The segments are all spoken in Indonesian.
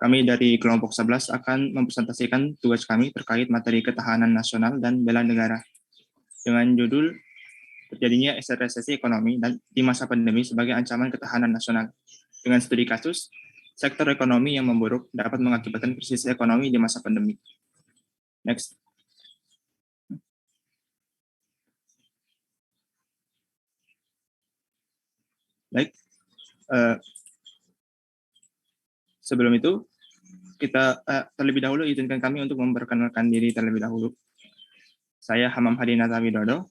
Kami dari kelompok 11 akan mempresentasikan tugas kami terkait materi ketahanan nasional dan bela negara dengan judul terjadinya resesi ekonomi dan di masa pandemi sebagai ancaman ketahanan nasional. Dengan studi kasus, sektor ekonomi yang memburuk dapat mengakibatkan krisis ekonomi di masa pandemi. Next. Baik. Sebelum itu, kita terlebih dahulu izinkan kami untuk memperkenalkan diri terlebih dahulu. Saya Hamam Hadinata Widodo,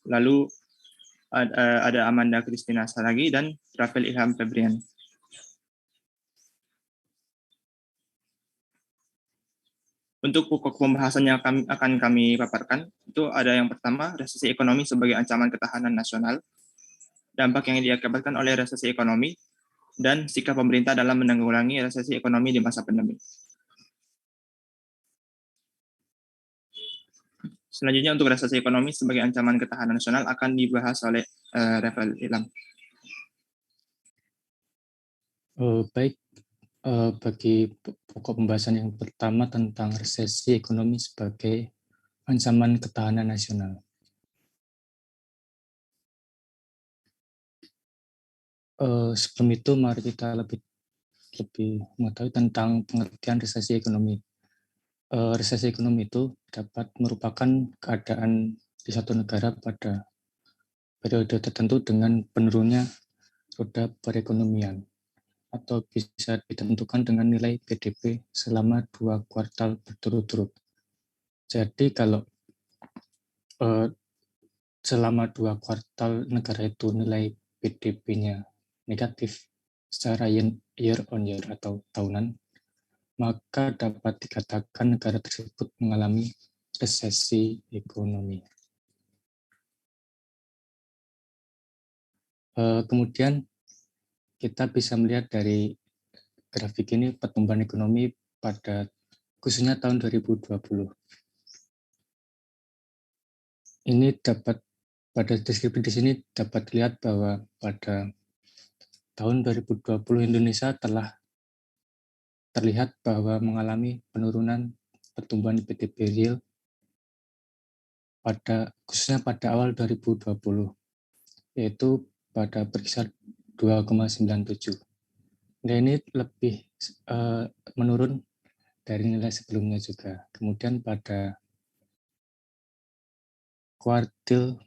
lalu ada Amanda Kristina Saragi dan Rafael Ilham Febrian. Untuk pokok pembahasan yang akan kami paparkan, itu ada yang pertama, resesi ekonomi sebagai ancaman ketahanan nasional, dampak yang diakibatkan oleh resesi ekonomi, dan sikap pemerintah dalam menanggulangi resesi ekonomi di masa pandemi. Selanjutnya untuk resesi ekonomi sebagai ancaman ketahanan nasional akan dibahas oleh Rafael Ilham. Baik, bagi pokok pembahasan yang pertama tentang resesi ekonomi sebagai ancaman ketahanan nasional. Sebelum itu, mari kita lebih mengetahui tentang pengertian resesi ekonomi. Resesi ekonomi itu dapat merupakan keadaan di satu negara pada periode tertentu dengan penurunnya roda perekonomian, atau bisa ditentukan dengan nilai PDB selama 2 kuartal berturut-turut. Jadi kalau selama 2 kuartal negara itu nilai PDB-nya negatif secara year on year atau tahunan, maka dapat dikatakan negara tersebut mengalami resesi ekonomi. Kemudian kita bisa melihat dari grafik ini pertumbuhan ekonomi pada khususnya tahun 2020. Ini dapat pada deskripsi di sini dapat dilihat bahwa pada tahun 2020 Indonesia telah terlihat bahwa mengalami penurunan pertumbuhan PDB real khususnya pada awal 2020, yaitu pada berkisar 2,97. Nah, ini lebih menurun dari nilai sebelumnya juga. Kemudian pada kuartil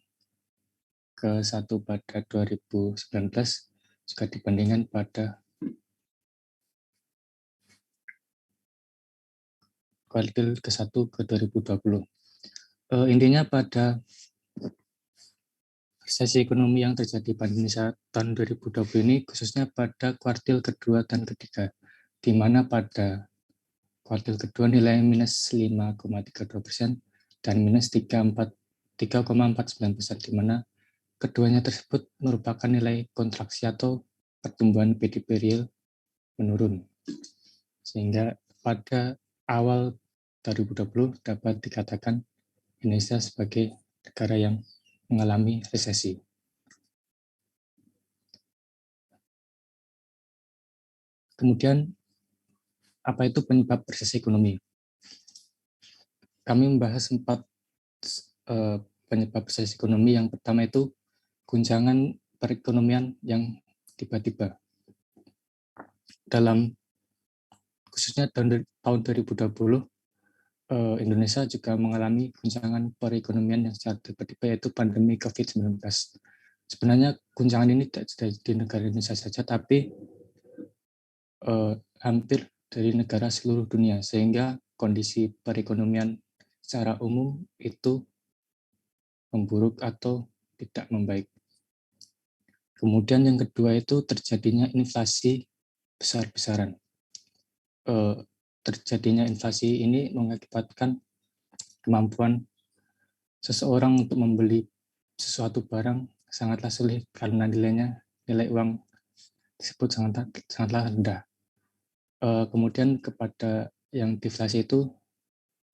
ke-1 pada 2019 juga dibandingkan pada kuartil ke-1 ke 2020. Intinya pada resesi ekonomi yang terjadi pada Indonesia tahun 2020 ini khususnya pada kuartil kedua dan ketiga, di mana pada kuartil kedua nilai minus 5,32% dan minus 3,49%, di mana keduanya tersebut merupakan nilai kontraksi atau pertumbuhan PDB real menurun. Sehingga pada awal 2020 dapat dikatakan Indonesia sebagai negara yang mengalami resesi. Kemudian, apa itu penyebab resesi ekonomi? Kami membahas 4 penyebab resesi ekonomi. Yang pertama itu guncangan perekonomian yang tiba-tiba. Dalam khususnya tahun 2020, Indonesia juga mengalami guncangan perekonomian yang secara tiba-tiba, yaitu pandemi COVID-19. Sebenarnya guncangan ini tidak terjadi di negara Indonesia saja, tapi hampir dari negara seluruh dunia, sehingga kondisi perekonomian secara umum itu memburuk atau tidak membaik. Kemudian yang kedua itu terjadinya inflasi besar-besaran. Terjadinya inflasi ini mengakibatkan kemampuan seseorang untuk membeli sesuatu barang sangatlah sulit karena nilai uang tersebut sangatlah rendah. Kemudian kepada yang deflasi itu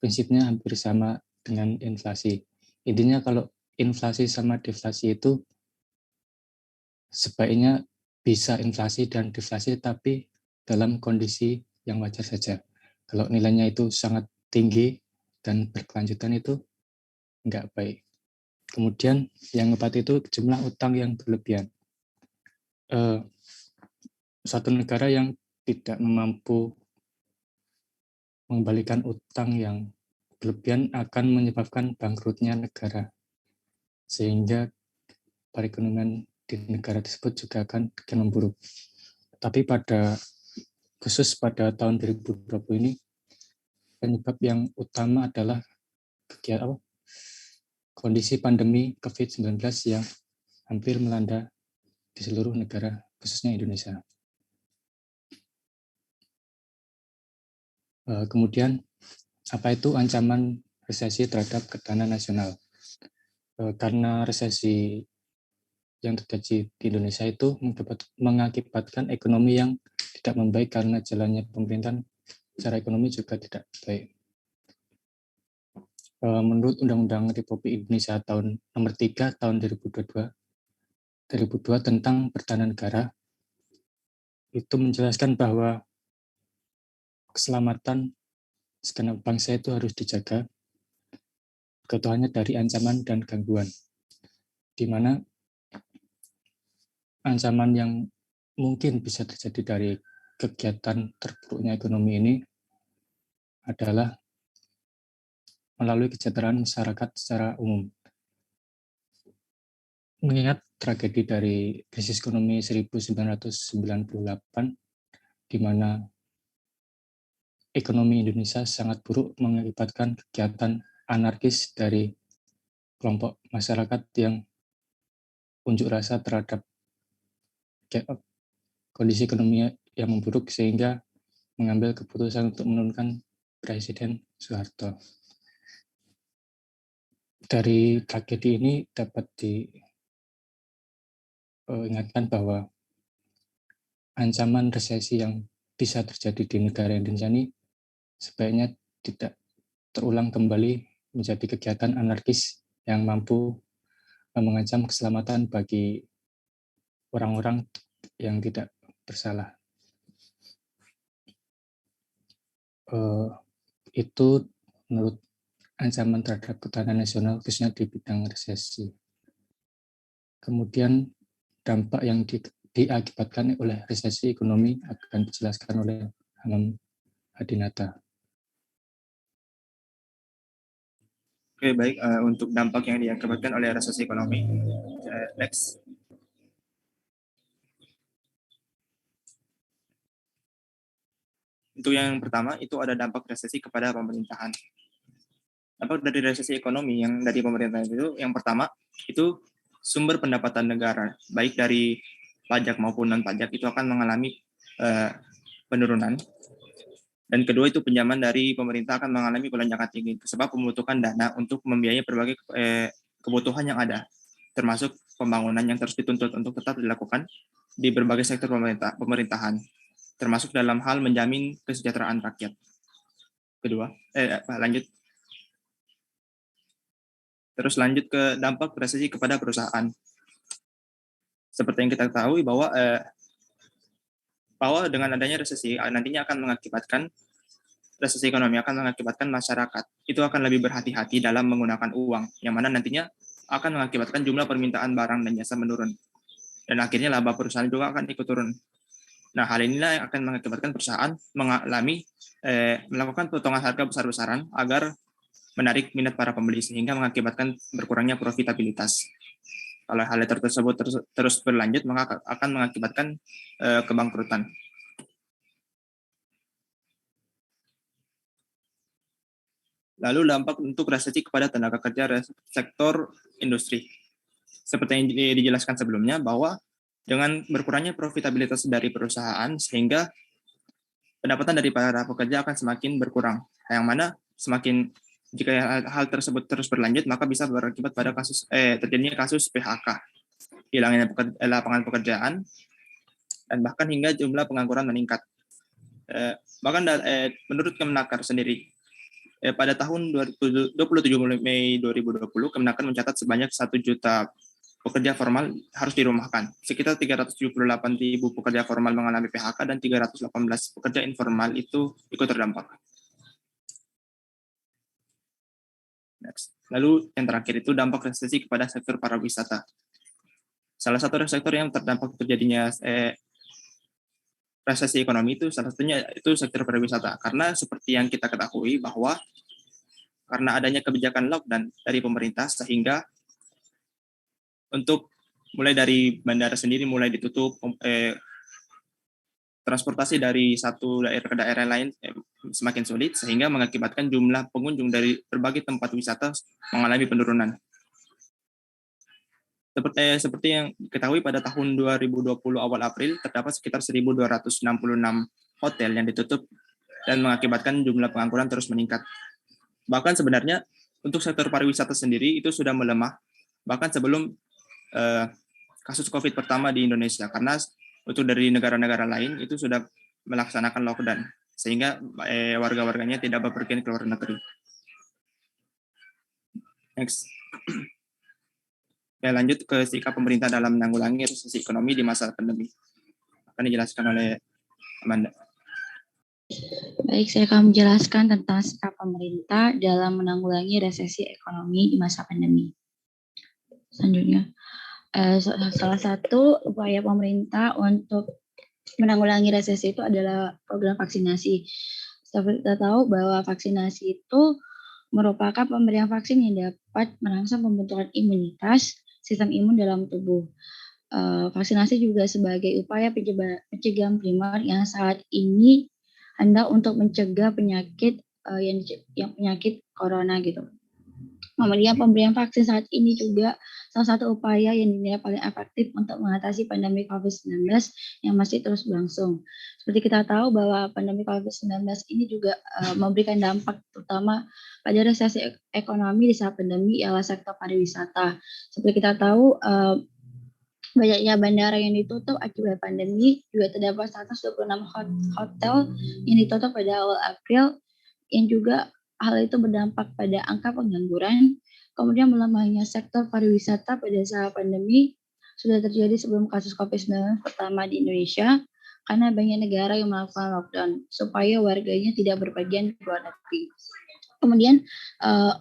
prinsipnya hampir sama dengan inflasi. Intinya kalau inflasi sama deflasi itu sebaiknya bisa inflasi dan deflasi, tapi dalam kondisi yang wajar saja. Kalau nilainya itu sangat tinggi dan berkelanjutan itu nggak baik. Kemudian yang keempat itu jumlah utang yang berlebihan. Suatu negara yang tidak mampu mengembalikan utang yang berlebihan akan menyebabkan bangkrutnya negara, sehingga perekonomian di negara tersebut juga akan memburuk. Tapi khusus pada tahun 2020 ini, penyebab yang utama adalah kondisi pandemi COVID-19 yang hampir melanda di seluruh negara, khususnya Indonesia. Kemudian, apa itu ancaman resesi terhadap ketahanan nasional? Karena resesi yang terjadi di Indonesia itu mengakibatkan ekonomi yang tidak membaik karena jalannya pemerintahan secara ekonomi juga tidak baik. Menurut Undang-Undang Republik Indonesia tahun nomor 3 tahun 2002 tentang pertahanan negara, itu menjelaskan bahwa keselamatan segenap bangsa itu harus dijaga, keutuhannya dari ancaman dan gangguan, di mana ancaman yang mungkin bisa terjadi dari kegiatan terpuruknya ekonomi ini adalah melalui kesejahteraan masyarakat secara umum. Mengingat tragedi dari krisis ekonomi 1998, di mana ekonomi Indonesia sangat buruk mengakibatkan kegiatan anarkis dari kelompok masyarakat yang unjuk rasa terhadap kondisi ekonomi yang memburuk sehingga mengambil keputusan untuk menurunkan Presiden Soeharto. Dari tragedi ini dapat diingatkan bahwa ancaman resesi yang bisa terjadi di negara Indonesia ini sebaiknya tidak terulang kembali menjadi kegiatan anarkis yang mampu mengancam keselamatan bagi orang-orang yang tidak bersalah. Itu menurut ancaman terhadap ketahanan nasional khususnya di bidang resesi. Kemudian dampak yang diakibatkan oleh resesi ekonomi akan dijelaskan oleh Hamam Hadinata. Oke, baik. Untuk dampak yang diakibatkan oleh resesi ekonomi, next. Untuk yang pertama, itu ada dampak resesi kepada pemerintahan. Dampak dari resesi ekonomi yang dari pemerintahan itu, yang pertama, itu sumber pendapatan negara, baik dari pajak maupun non-pajak, itu akan mengalami penurunan. Dan kedua, itu pinjaman dari pemerintah akan mengalami lonjakan tinggi, sebab membutuhkan dana untuk membiayai berbagai kebutuhan yang ada, termasuk pembangunan yang terus dituntut untuk tetap dilakukan di berbagai sektor pemerintahan, termasuk dalam hal menjamin kesejahteraan rakyat. Lanjut ke dampak resesi kepada perusahaan. Seperti yang kita ketahui bahwa dengan adanya resesi nantinya akan mengakibatkan resesi ekonomi akan mengakibatkan masyarakat itu akan lebih berhati-hati dalam menggunakan uang, yang mana nantinya akan mengakibatkan jumlah permintaan barang dan jasa menurun, dan akhirnya laba perusahaan juga akan ikut turun. Nah, hal inilah yang akan mengakibatkan perusahaan melakukan potongan harga besar-besaran agar menarik minat para pembeli, sehingga mengakibatkan berkurangnya profitabilitas. Kalau hal tersebut terus berlanjut, maka akan mengakibatkan kebangkrutan. Lalu dampak untuk resesi kepada tenaga kerja sektor industri. Seperti yang dijelaskan sebelumnya, bahwa dengan berkurangnya profitabilitas dari perusahaan, sehingga pendapatan dari para pekerja akan semakin berkurang. Yang mana jika hal tersebut terus berlanjut, maka bisa berakibat pada terjadinya kasus PHK, hilangnya lapangan pekerjaan, dan bahkan hingga jumlah pengangguran meningkat. Bahkan menurut Kemenaker sendiri, pada tahun 27 Mei 2020, Kemenaker mencatat sebanyak 1 juta pekerja formal harus dirumahkan. Sekitar 378.000 pekerja formal mengalami PHK dan 318 pekerja informal itu ikut terdampak. Next. Lalu yang terakhir itu dampak resesi kepada sektor pariwisata. Salah satu sektor yang terdampak terjadinya resesi ekonomi itu salah satunya itu sektor pariwisata. Karena seperti yang kita ketahui bahwa karena adanya kebijakan lockdown dari pemerintah sehingga untuk mulai dari bandara sendiri mulai ditutup, transportasi dari satu daerah ke daerah lain semakin sulit sehingga mengakibatkan jumlah pengunjung dari berbagai tempat wisata mengalami penurunan. Seperti yang diketahui pada tahun 2020 awal April terdapat sekitar 1.266 hotel yang ditutup dan mengakibatkan jumlah pengangguran terus meningkat. Bahkan sebenarnya untuk sektor pariwisata sendiri itu sudah melemah bahkan sebelum kasus COVID pertama di Indonesia, karena untuk dari negara-negara lain itu sudah melaksanakan lockdown, sehingga warga-warganya tidak bepergian ke luar negeri. Next. Ya, lanjut ke sikap pemerintah dalam menanggulangi resesi ekonomi di masa pandemi. Akan dijelaskan oleh Amanda. Baik, saya akan menjelaskan tentang sikap pemerintah dalam menanggulangi resesi ekonomi di masa pandemi. Selanjutnya, salah satu upaya pemerintah untuk menanggulangi resesi itu adalah program vaksinasi. Kita tahu bahwa vaksinasi itu merupakan pemberian vaksin yang dapat merangsang pembentukan imunitas sistem imun dalam tubuh. Vaksinasi juga sebagai upaya pencegahan primer yang saat ini hendak untuk mencegah penyakit yang penyakit corona gitu. Kemudian pemberian vaksin saat ini juga salah satu upaya yang dinilai paling efektif untuk mengatasi pandemi COVID-19 yang masih terus berlangsung. Seperti kita tahu bahwa pandemi COVID-19 ini juga memberikan dampak terutama pada resesi ekonomi di saat pandemi ialah sektor pariwisata. Seperti kita tahu banyaknya bandara yang ditutup akibat pandemi, juga terdapat 126 hotel yang ditutup pada awal April yang juga hal itu berdampak pada angka pengangguran, kemudian melemahnya sektor pariwisata pada saat pandemi sudah terjadi sebelum kasus COVID-19 pertama di Indonesia, karena banyak negara yang melakukan lockdown supaya warganya tidak berpergian ke luar negeri. Kemudian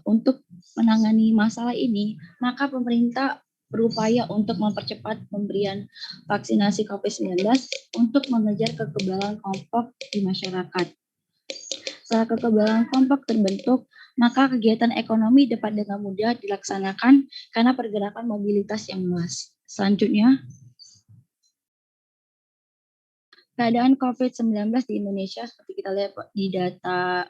untuk menangani masalah ini, maka pemerintah berupaya untuk mempercepat pemberian vaksinasi COVID-19 untuk mengejar kekebalan kelompok di masyarakat. Setelah kekebalan kelompok terbentuk, maka kegiatan ekonomi dapat dengan mudah dilaksanakan karena pergerakan mobilitas yang luas. Selanjutnya, keadaan COVID-19 di Indonesia seperti kita lihat di data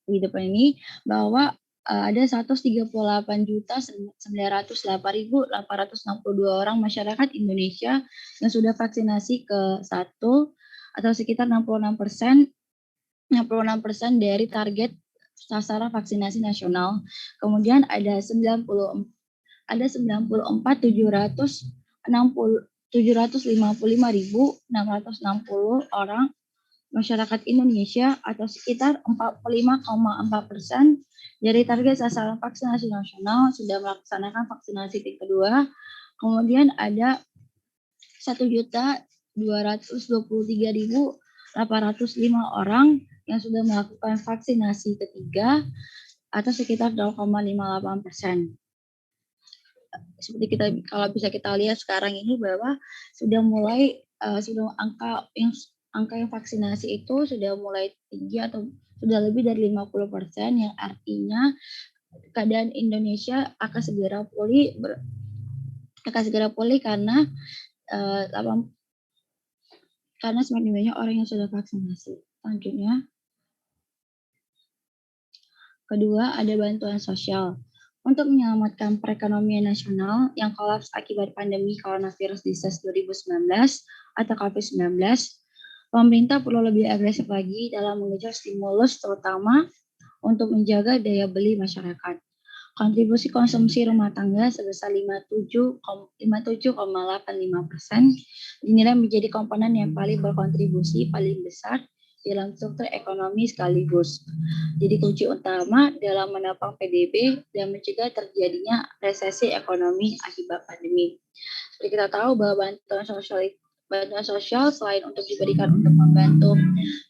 di depan ini bahwa ada 138.908.862 orang masyarakat Indonesia yang sudah vaksinasi ke 1 atau sekitar 66% dari target sasaran vaksinasi nasional. Kemudian ada 755.660 orang masyarakat Indonesia atau sekitar 45,4% dari target sasaran vaksinasi nasional sudah melaksanakan vaksinasi tingkat kedua. Kemudian ada 1.223.805 orang yang sudah melakukan vaksinasi ketiga atau sekitar 0,58%. Seperti kalau bisa kita lihat sekarang ini bahwa sudah mulai angka yang vaksinasi itu sudah mulai tinggi atau sudah lebih dari 50%, yang artinya keadaan Indonesia akan segera pulih karena semakin banyak orang yang sudah vaksinasi. Selanjutnya, kedua, ada bantuan sosial. Untuk menyelamatkan perekonomian nasional yang kolaps akibat pandemi coronavirus disease 2019 atau COVID-19, pemerintah perlu lebih agresif lagi dalam mengejar stimulus terutama untuk menjaga daya beli masyarakat. Kontribusi konsumsi rumah tangga sebesar 57,85% dinilai menjadi komponen yang paling berkontribusi paling besar dalam struktur ekonomi sekaligus. Jadi kunci utama dalam menopang PDB dan mencegah terjadinya resesi ekonomi akibat pandemi. Seperti kita tahu bahwa bantuan sosial selain untuk diberikan untuk membantu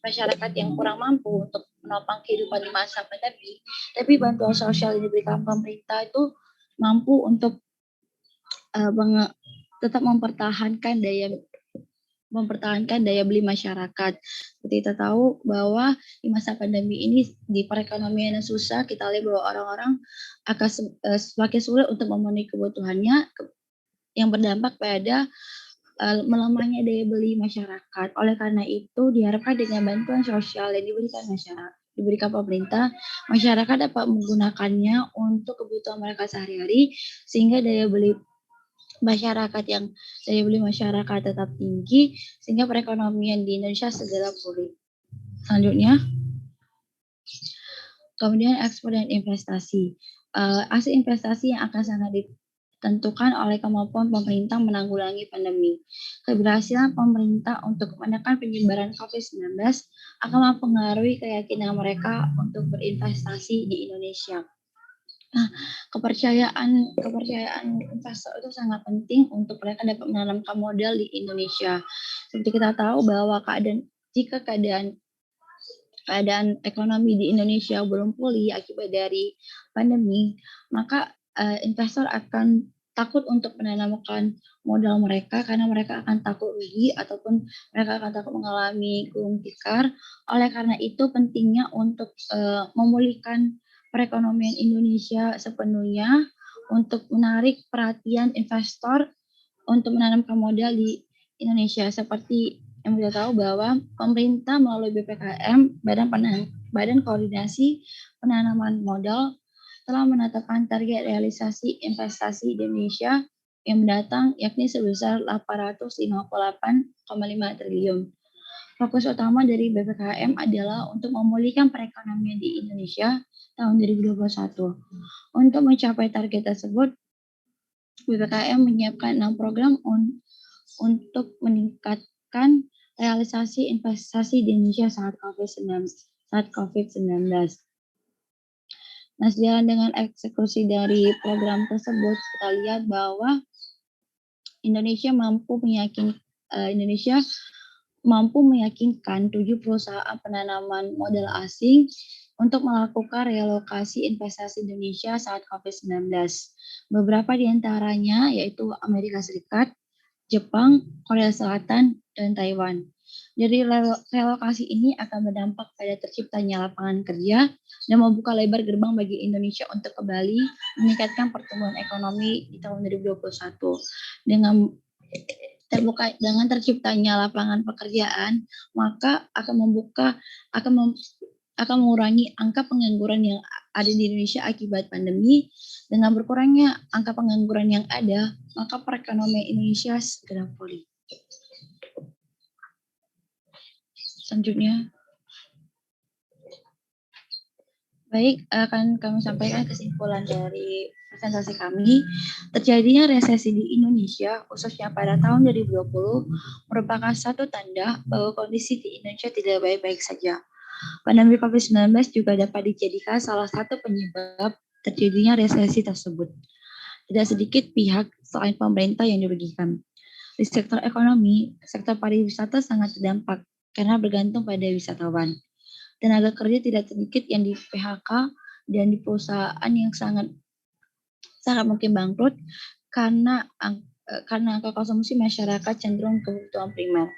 masyarakat yang kurang mampu untuk menopang kehidupan di masa pandemi, tapi bantuan sosial yang diberikan pemerintah itu mampu untuk tetap mempertahankan daya beli masyarakat. Seperti kita tahu bahwa di masa pandemi ini di perekonomian yang susah, kita lihat bahwa orang-orang akan semakin sulit untuk memenuhi kebutuhannya yang berdampak pada melemahnya daya beli masyarakat. Oleh karena itu diharapkan dengan bantuan sosial yang diberikan pemerintah, masyarakat dapat menggunakannya untuk kebutuhan mereka sehari-hari sehingga daya beli masyarakat tetap tinggi sehingga perekonomian di Indonesia segera pulih. Selanjutnya, kemudian ekspor dan investasi. Hasil investasi yang akan sangat ditentukan oleh kemampuan pemerintah menanggulangi pandemi. Keberhasilan pemerintah untuk menekan penyebaran COVID-19 akan mempengaruhi keyakinan mereka untuk berinvestasi di Indonesia. Nah, kepercayaan investor itu sangat penting untuk mereka dapat menanamkan modal di Indonesia. Seperti kita tahu bahwa jika keadaan ekonomi di Indonesia belum pulih akibat dari pandemi, maka investor akan takut untuk menanamkan modal mereka karena mereka akan takut rugi ataupun mereka akan takut mengalami gulung tikar. Oleh karena itu pentingnya untuk memulihkan perekonomian Indonesia sepenuhnya untuk menarik perhatian investor untuk menanamkan modal di Indonesia. Seperti yang kita tahu bahwa pemerintah melalui BPKM, Badan Koordinasi Penanaman Modal, telah menetapkan target realisasi investasi di Indonesia yang mendatang yakni sebesar 858,5 triliun. Fokus utama dari BPKM adalah untuk memulihkan perekonomian di Indonesia tahun 2021. Untuk mencapai target tersebut, BPKM menyiapkan 6 program untuk meningkatkan realisasi investasi di Indonesia saat COVID-19. Nah, sejalan dengan eksekusi dari program tersebut, kita lihat bahwa Indonesia mampu meyakinkan 7 perusahaan penanaman modal asing untuk melakukan relokasi investasi Indonesia saat COVID-19. Beberapa di antaranya yaitu Amerika Serikat, Jepang, Korea Selatan, dan Taiwan. Dari relokasi ini akan berdampak pada terciptanya lapangan kerja dan membuka lebar gerbang bagi Indonesia untuk kembali meningkatkan pertumbuhan ekonomi di tahun 2021. Dengan terciptanya lapangan pekerjaan, maka akan mengurangi angka pengangguran yang ada di Indonesia akibat pandemi. Dengan berkurangnya angka pengangguran yang ada, maka perekonomian Indonesia segera pulih. Selanjutnya, baik, akan kami sampaikan kesimpulan dari presentasi kami. Terjadinya resesi di Indonesia, khususnya pada tahun 2020, merupakan satu tanda bahwa kondisi di Indonesia tidak baik-baik saja. Pandemi COVID-19 juga dapat dijadikan salah satu penyebab terjadinya resesi tersebut. Tidak sedikit pihak selain pemerintah yang dirugikan. Di sektor ekonomi, sektor pariwisata sangat terdampak karena bergantung pada wisatawan. Tenaga kerja tidak sedikit yang di PHK dan di perusahaan yang sangat mungkin bangkrut karena angka konsumsi masyarakat cenderung kebutuhan primer.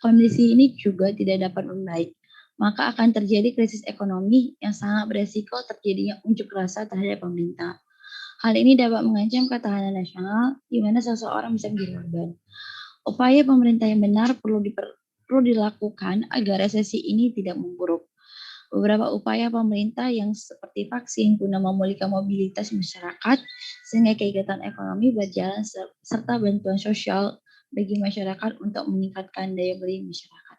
Kondisi ini juga tidak dapat membaik, maka akan terjadi krisis ekonomi yang sangat beresiko terjadinya unjuk rasa terhadap pemerintah. Hal ini dapat mengancam ketahanan nasional, di mana seseorang bisa menjadi korban. Upaya pemerintah yang benar perlu dilakukan agar resesi ini tidak memburuk. Beberapa upaya pemerintah yang seperti vaksin guna memulihkan mobilitas masyarakat sehingga kegiatan ekonomi berjalan serta bantuan sosial bagi masyarakat untuk meningkatkan daya beli masyarakat.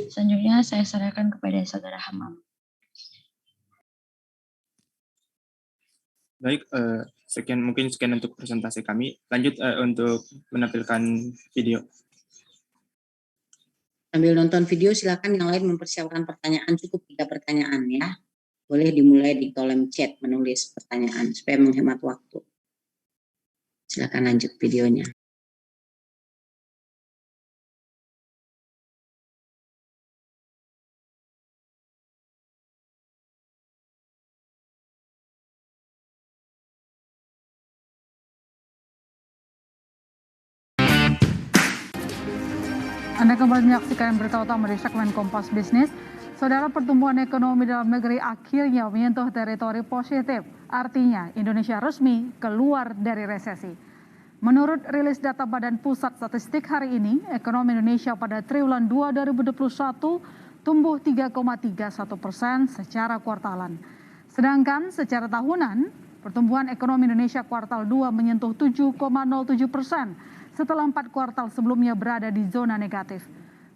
Selanjutnya saya serahkan kepada Saudara Hamam. Baik, Sekian untuk presentasi kami. Lanjut untuk menampilkan video. Sambil nonton video, silakan yang lain mempersiapkan pertanyaan, cukup 3 pertanyaan ya. Boleh dimulai di kolom chat menulis pertanyaan supaya menghemat waktu. Silakan lanjut videonya. Anda kembali menyaksikan berita utama di segmen Kompas Bisnis. Saudara, pertumbuhan ekonomi dalam negeri akhirnya menyentuh teritori positif. Artinya Indonesia resmi keluar dari resesi. Menurut rilis data Badan Pusat Statistik hari ini, ekonomi Indonesia pada triwulan 2 2021 tumbuh 3,31% secara kuartalan. Sedangkan secara tahunan, pertumbuhan ekonomi Indonesia kuartal 2 menyentuh 7,07% setelah 4 kuartal sebelumnya berada di zona negatif.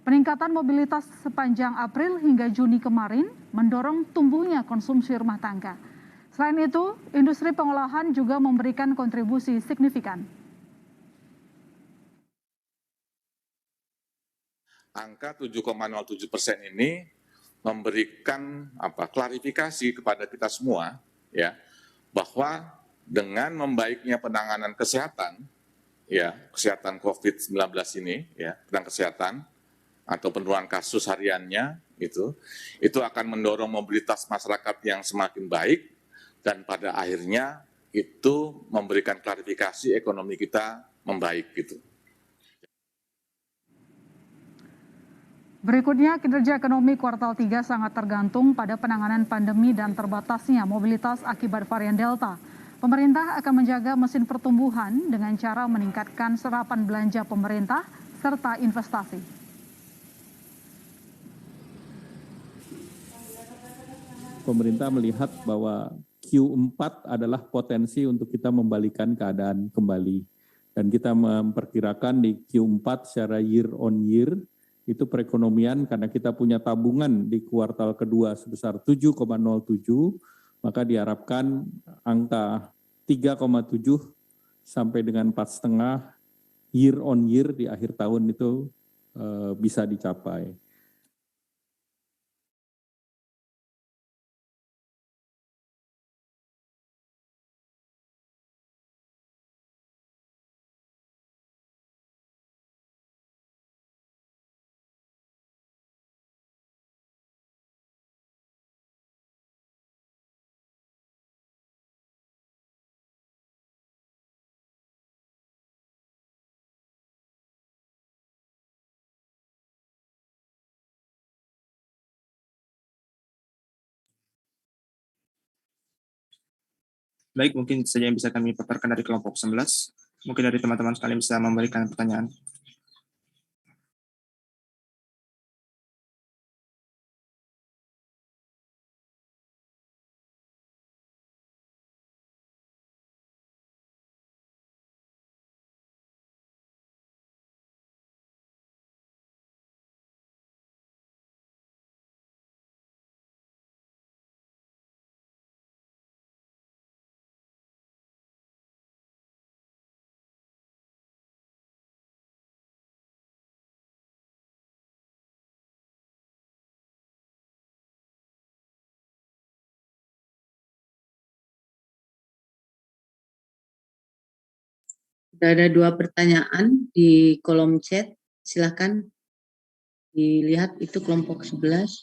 Peningkatan mobilitas sepanjang April hingga Juni kemarin mendorong tumbuhnya konsumsi rumah tangga. Selain itu, industri pengolahan juga memberikan kontribusi signifikan. Angka 7,07% ini memberikan klarifikasi kepada kita semua ya, bahwa dengan membaiknya penanganan kesehatan COVID-19 ini ya, tentang kesehatan atau penurunan kasus hariannya itu akan mendorong mobilitas masyarakat yang semakin baik dan pada akhirnya itu memberikan klarifikasi ekonomi kita membaik gitu. Berikutnya, kinerja ekonomi kuartal 3 sangat tergantung pada penanganan pandemi dan terbatasnya mobilitas akibat varian Delta. Pemerintah akan menjaga mesin pertumbuhan dengan cara meningkatkan serapan belanja pemerintah serta investasi. Pemerintah melihat bahwa Q4 adalah potensi untuk kita membalikan keadaan kembali. Dan kita memperkirakan di Q4 secara year on year, itu perekonomian karena kita punya tabungan di kuartal kedua sebesar 7,07, maka diharapkan angka 3,7 sampai dengan 4,5 year on year di akhir tahun itu bisa dicapai. Baik, mungkin saja yang bisa kami paparkan dari kelompok 11. Mungkin dari teman-teman sekalian bisa memberikan pertanyaan. Sudah ada 2 pertanyaan di kolom chat, silakan dilihat itu kelompok 11,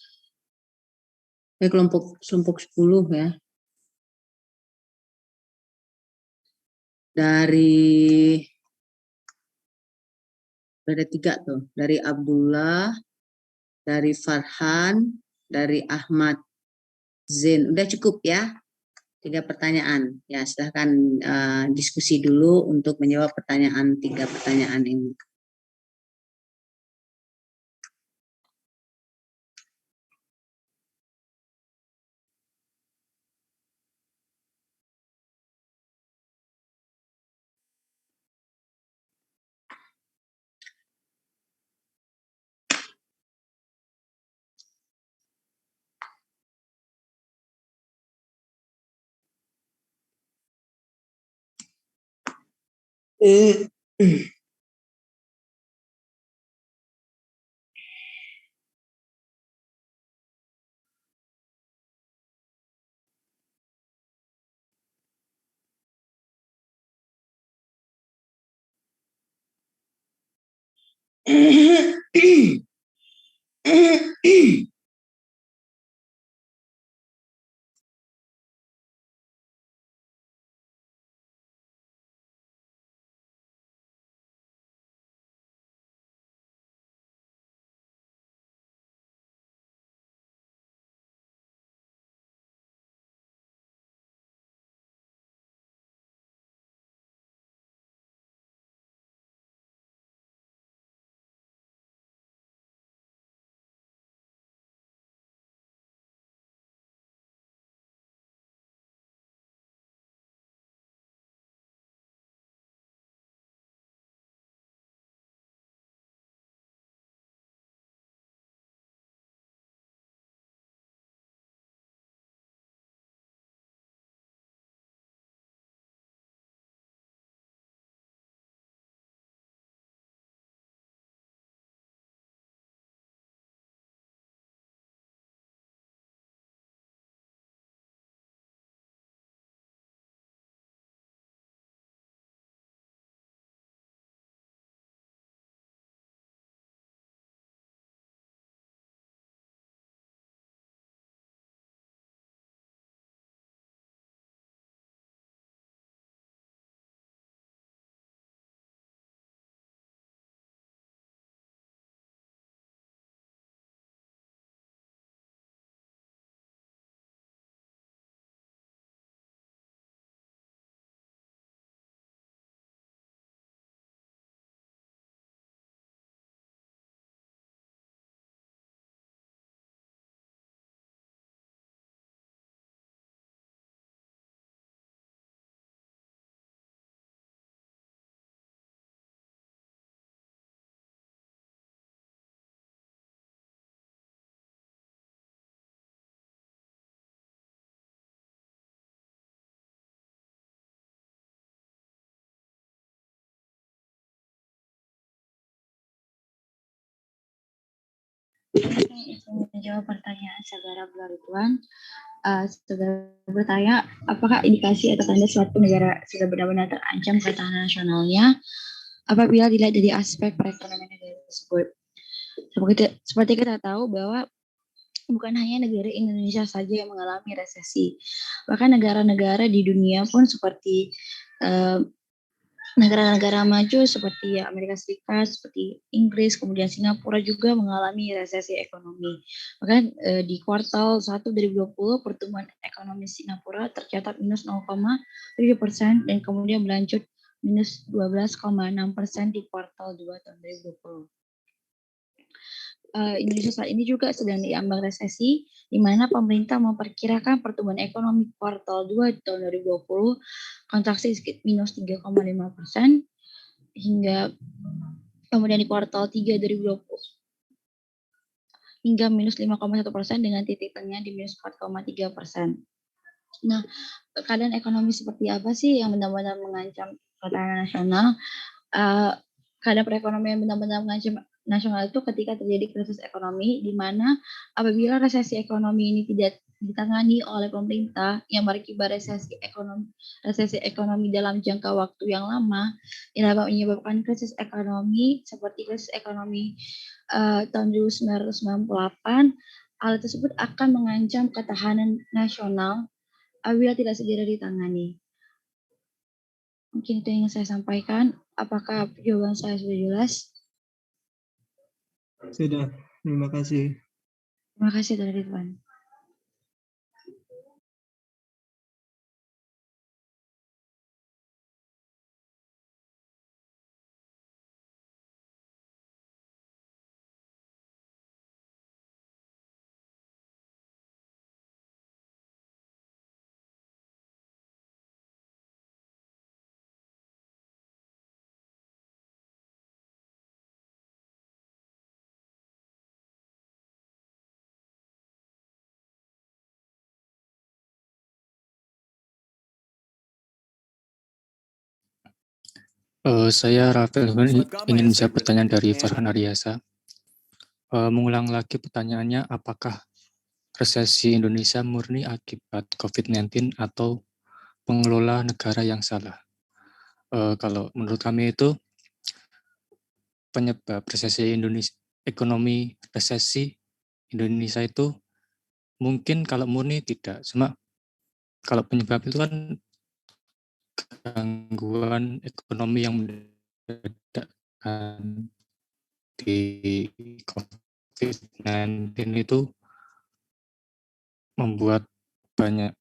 kelompok 10 ya. Dari ada 3 tuh, dari Abdullah, dari Farhan, dari Ahmad Zain. Udah cukup ya? 3 pertanyaan. Ya, silahkan diskusi dulu untuk menjawab 3 pertanyaan ini. Izin menjawab pertanyaan saudara Ridwan. Saudara bertanya, apakah indikasi atau tanda suatu negara sudah benar-benar terancam ketahanan nasionalnya apabila dilihat dari aspek perekonomian negara tersebut. Seperti kita tahu bahwa bukan hanya negara Indonesia saja yang mengalami resesi, bahkan negara-negara di dunia pun seperti negara-negara maju seperti Amerika Serikat, seperti Inggris, kemudian Singapura juga mengalami resesi ekonomi. Bahkan di kuartal 1 2020 pertumbuhan ekonomi Singapura tercatat minus 0,7% dan kemudian berlanjut minus 12,6% di kuartal 2 tahun 2020. Indonesia saat ini juga sedang diambang resesi, di mana pemerintah memperkirakan pertumbuhan ekonomi kuartal 2 tahun 2020 kontraksi minus 3,5% hingga kemudian di kuartal 3 2020 hingga minus 5,1% dengan titik tengah di minus 4,3%. Nah, keadaan ekonomi seperti apa sih yang benar-benar mengancam ketahanan nasional? Keadaan perekonomian benar-benar mengancam nasional itu ketika terjadi krisis ekonomi, di mana apabila resesi ekonomi ini tidak ditangani oleh pemerintah yang berakibat resesi ekonomi dalam jangka waktu yang lama, yang dapat menyebabkan krisis ekonomi seperti krisis ekonomi tahun 1998, hal tersebut akan mengancam ketahanan nasional apabila tidak segera ditangani. Mungkin itu yang saya sampaikan. Apakah jawaban saya sudah jelas? Sudah, terima kasih. Terima kasih, Dr. Ridwan. Saya Rafael ingin menjawab pertanyaan dari Farhan Ariasa. Mengulang lagi pertanyaannya, apakah resesi Indonesia murni akibat COVID-19 atau pengelola negara yang salah? Kalau menurut kami itu penyebab resesi Indonesia, ekonomi resesi Indonesia itu mungkin kalau murni tidak, cuma kalau penyebab itu kan gangguan ekonomi yang mendadak di COVID-19 itu membuat banyak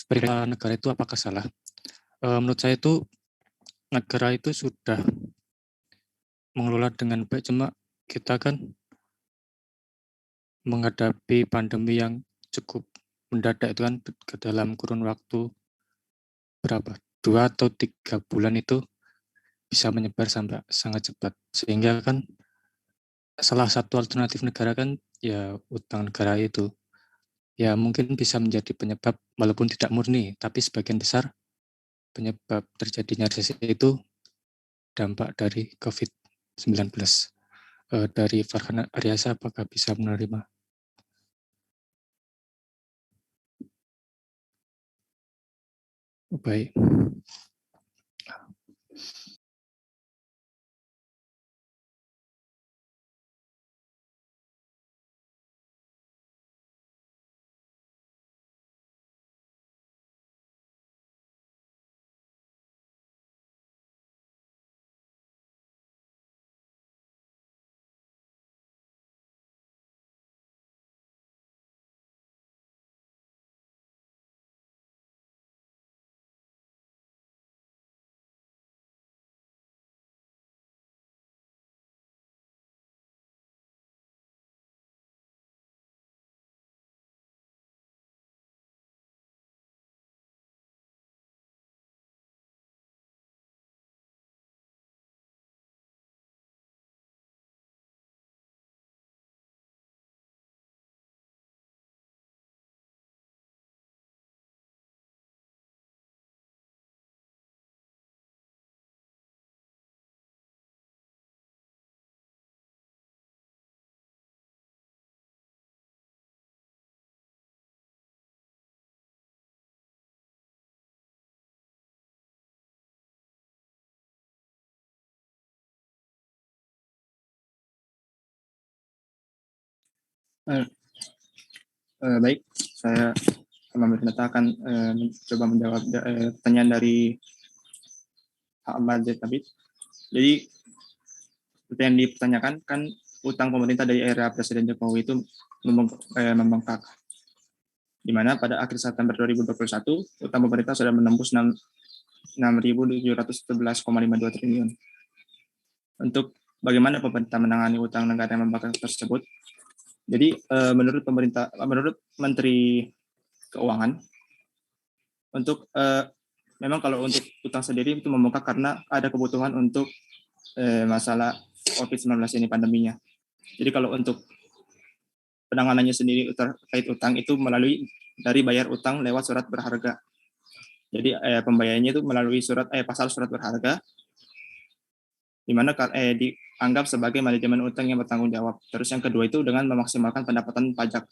perilaku negara itu apakah salah? Menurut saya itu negara itu sudah mengelola dengan baik, cuma kita kan menghadapi pandemi yang cukup mendadak itu kan ke dalam kurun waktu berapa? 2 atau 3 bulan itu bisa menyebar sampai sangat cepat. Sehingga kan salah satu alternatif negara kan ya utang negara itu. Ya mungkin bisa menjadi penyebab walaupun tidak murni, tapi sebagian besar penyebab terjadinya resesi itu dampak dari COVID-19. Dari Farhan Ariasa, apakah bisa menerima? Baik. Baik, saya pemerintah akan mencoba menjawab pertanyaan dari Ahmad Tabit. Jadi seperti yang dipertanyakan kan utang pemerintah dari era Presiden Jokowi itu membengkak, di mana pada akhir September 2021 utang pemerintah sudah menembus 6.711,52 triliun. Untuk bagaimana pemerintah menangani utang negara yang membengkak tersebut? Jadi menurut Menteri Keuangan, untuk memang kalau untuk utang sendiri itu membengkak karena ada kebutuhan untuk masalah COVID-19 ini, pandeminya. Jadi kalau untuk penanganannya sendiri terkait utang itu melalui dari bayar utang lewat surat berharga. Jadi pembayarannya itu melalui pasal surat berharga, di mana dianggap sebagai manajemen utang yang bertanggung jawab. Terus yang kedua itu dengan memaksimalkan pendapatan pajak.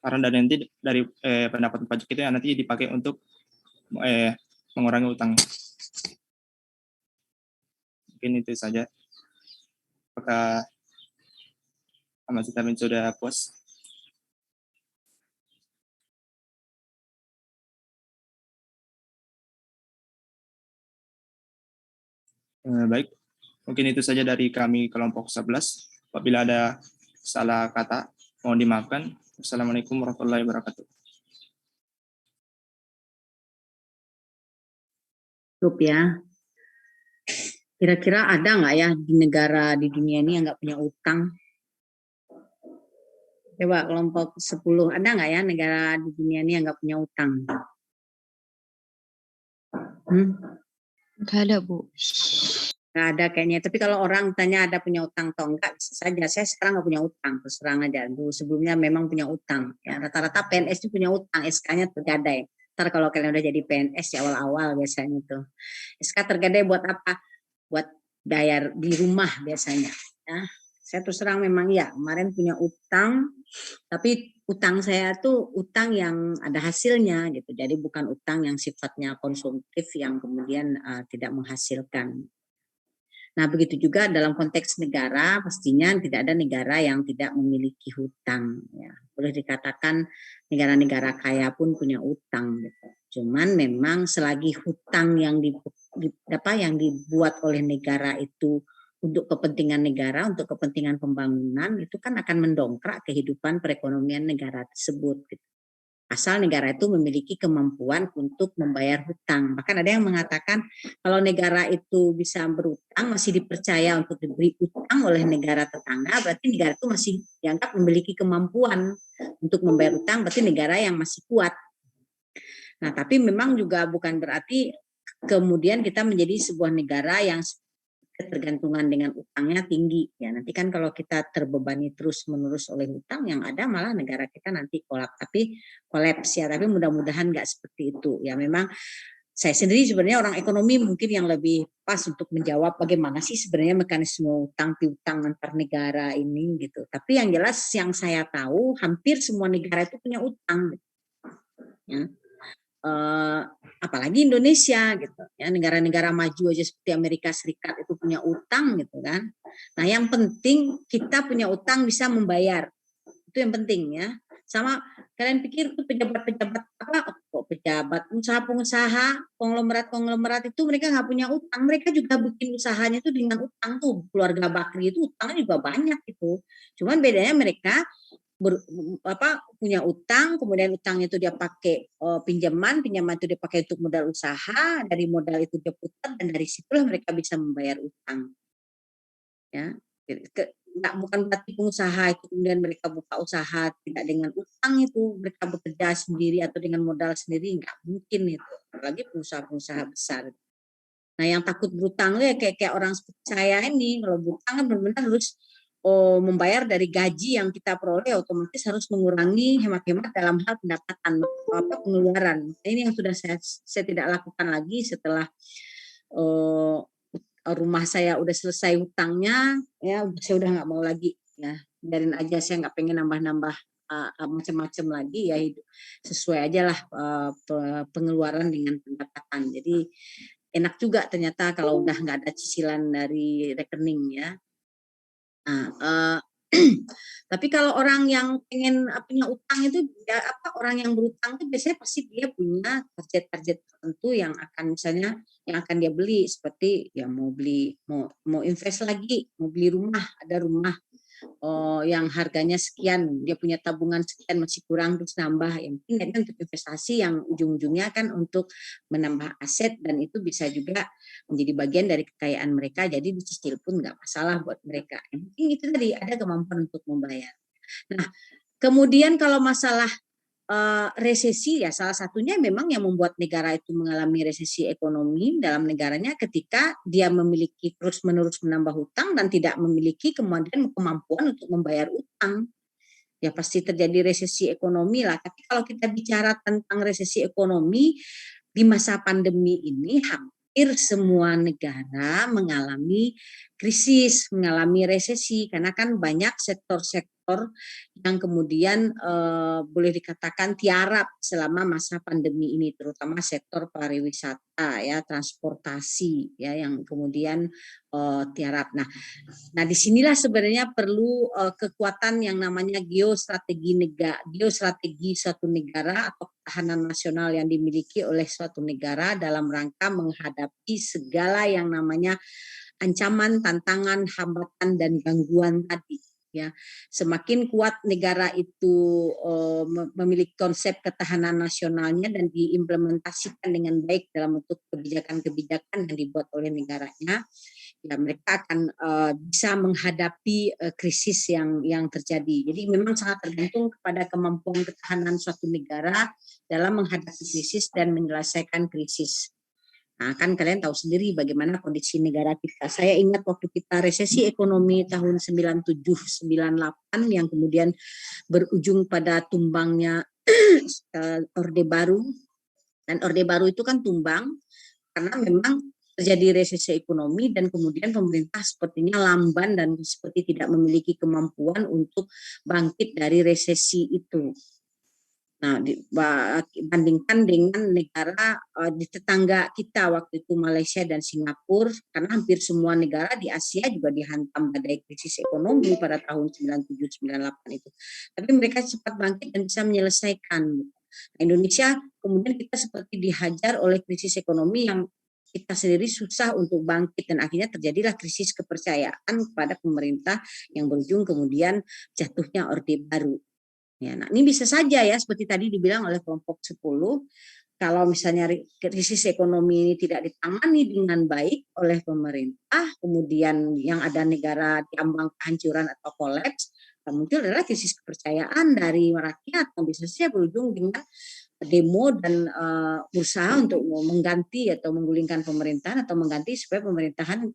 Karena nanti dari pendapatan pajak itu yang nanti dipakai untuk mengurangi utang. Mungkin itu saja. Apakah Ahmad Tabit sudah puas? Baik, mungkin itu saja dari kami kelompok 11. Apabila ada salah kata, mohon dimaafkan. Wassalamualaikum warahmatullahi wabarakatuh. Cukup ya. Kira-kira ada nggak ya di negara di dunia ini yang nggak punya utang? Coba kelompok 10, ada nggak ya negara di dunia ini yang nggak punya utang? Nggak ada, Bu. Nggak ada kayaknya. Tapi kalau orang tanya ada punya utang atau enggak, bisa saja. Saya sekarang nggak punya utang, terus terang aja. Dulu sebelumnya memang punya utang. Ya, rata-rata PNS itu punya utang, SK-nya tergadai. Ntar kalau kalian udah jadi PNS ya awal-awal biasanya tuh. SK tergede buat apa? Buat bayar di rumah biasanya. Ya. Saya terus terang memang ya kemarin punya utang, tapi utang saya tuh utang yang ada hasilnya gitu. Jadi bukan utang yang sifatnya konsumtif yang kemudian tidak menghasilkan. Nah begitu juga dalam konteks negara, pastinya tidak ada negara yang tidak memiliki hutang. Ya. Boleh dikatakan negara-negara kaya pun punya utang. Gitu. Cuman memang selagi hutang yang dibuat oleh negara itu untuk kepentingan negara, untuk kepentingan pembangunan, itu kan akan mendongkrak kehidupan perekonomian negara tersebut. Gitu. Asal negara itu memiliki kemampuan untuk membayar hutang. Bahkan ada yang mengatakan kalau negara itu bisa berutang, masih dipercaya untuk diberi utang oleh negara tetangga, berarti negara itu masih dianggap memiliki kemampuan untuk membayar utang, berarti negara yang masih kuat. Nah, tapi memang juga bukan berarti kemudian kita menjadi sebuah negara yang ketergantungan dengan utangnya tinggi. Ya, nanti kan kalau kita terbebani terus-menerus oleh utang, yang ada malah negara kita nanti kolaps ya. Tapi mudah-mudahan nggak seperti itu. Ya, memang saya sendiri sebenarnya orang ekonomi mungkin yang lebih pas untuk menjawab bagaimana sih sebenarnya mekanisme utang piutang antar negara ini gitu. Tapi yang jelas yang saya tahu hampir semua negara itu punya utang. Ya. Apalagi Indonesia gitu ya, negara-negara maju aja seperti Amerika Serikat itu punya utang gitu kan. Nah yang penting kita punya utang bisa membayar, itu yang penting ya. Sama kalian pikir tuh pejabat-pejabat pengusaha konglomerat itu mereka nggak punya utang, mereka juga bikin usahanya tuh dengan utang tuh. Keluarga Bakri itu utangnya juga banyak itu, cuman bedanya mereka punya utang, kemudian utangnya itu dia pakai pinjaman itu dia pakai untuk modal usaha, dari modal itu dia putar dan dari situlah mereka bisa membayar utang. Ya, bukan berarti pengusaha itu kemudian mereka buka usaha tidak dengan utang itu, mereka bekerja sendiri atau dengan modal sendiri, nggak mungkin itu, apalagi pengusaha-pengusaha besar. Nah yang takut berutang ya kayak orang seperti saya ini, kalau berutang kan benar-benar harus membayar dari gaji yang kita peroleh, otomatis harus mengurangi hemat-hemat dalam hal pendapatan pengeluaran. Ini yang sudah saya tidak lakukan lagi setelah rumah saya udah selesai hutangnya, ya saya udah nggak mau lagi ya, biarin aja, saya nggak pengen nambah-nambah macam-macam lagi ya, hidup sesuai aja lah pengeluaran dengan pendapatan. Jadi enak juga ternyata kalau udah nggak ada cicilan dari rekening ya. Nah, tapi kalau orang yang pengen punya utang itu ya, orang yang berutang itu biasanya pasti dia punya target-target tertentu yang akan misalnya yang akan dia beli, seperti ya mau invest lagi, mau beli rumah, ada rumah yang harganya sekian, dia punya tabungan sekian masih kurang terus nambah, yang penting kan untuk investasi yang ujung-ujungnya kan untuk menambah aset, dan itu bisa juga menjadi bagian dari kekayaan mereka, jadi dicicil pun nggak masalah buat mereka. Yang penting itu tadi ada kemampuan untuk membayar. Nah kemudian kalau masalah resesi ya salah satunya memang yang membuat negara itu mengalami resesi ekonomi dalam negaranya ketika dia memiliki terus-menerus menambah hutang dan tidak memiliki kemampuan untuk membayar utang. Ya pasti terjadi resesi ekonomi lah. Tapi kalau kita bicara tentang resesi ekonomi di masa pandemi ini, hampir semua negara mengalami krisis, mengalami resesi, karena kan banyak sektor-sektor yang kemudian boleh dikatakan tiarap selama masa pandemi ini, terutama sektor pariwisata ya, transportasi ya, yang kemudian tiarap. Nah disinilah sebenarnya perlu kekuatan yang namanya geostrategi suatu negara atau ketahanan nasional yang dimiliki oleh suatu negara dalam rangka menghadapi segala yang namanya ancaman, tantangan, hambatan dan gangguan tadi. Ya, semakin kuat negara itu memiliki konsep ketahanan nasionalnya dan diimplementasikan dengan baik dalam bentuk kebijakan-kebijakan yang dibuat oleh negaranya, ya mereka akan bisa menghadapi krisis yang terjadi. Jadi memang sangat tergantung kepada kemampuan ketahanan suatu negara dalam menghadapi krisis dan menyelesaikan krisis. Nah, kan kalian tahu sendiri bagaimana kondisi negara kita. Saya ingat waktu kita resesi ekonomi tahun 97-98 yang kemudian berujung pada tumbangnya Orde Baru Dan Orde Baru itu kan tumbang karena memang terjadi resesi ekonomi dan kemudian pemerintah sepertinya lamban dan seperti tidak memiliki kemampuan untuk bangkit dari resesi itu. Nah, bandingkan dengan negara di tetangga kita waktu itu Malaysia dan Singapura, karena hampir semua negara di Asia juga dihantam badai krisis ekonomi pada tahun 97-98 itu. Tapi mereka cepat bangkit dan bisa menyelesaikan. Nah, Indonesia kemudian kita seperti dihajar oleh krisis ekonomi yang kita sendiri susah untuk bangkit dan akhirnya terjadilah krisis kepercayaan kepada pemerintah yang berujung kemudian jatuhnya Orde Baru. Ya, nah ini bisa saja ya seperti tadi dibilang oleh kelompok 10, kalau misalnya krisis ekonomi ini tidak ditangani dengan baik oleh pemerintah, kemudian yang ada negara diambang kehancuran atau kolaps, muncul adalah krisis kepercayaan dari rakyat yang bisa saja berujung dengan demo dan berusaha untuk mengganti atau menggulingkan pemerintahan atau mengganti supaya pemerintahan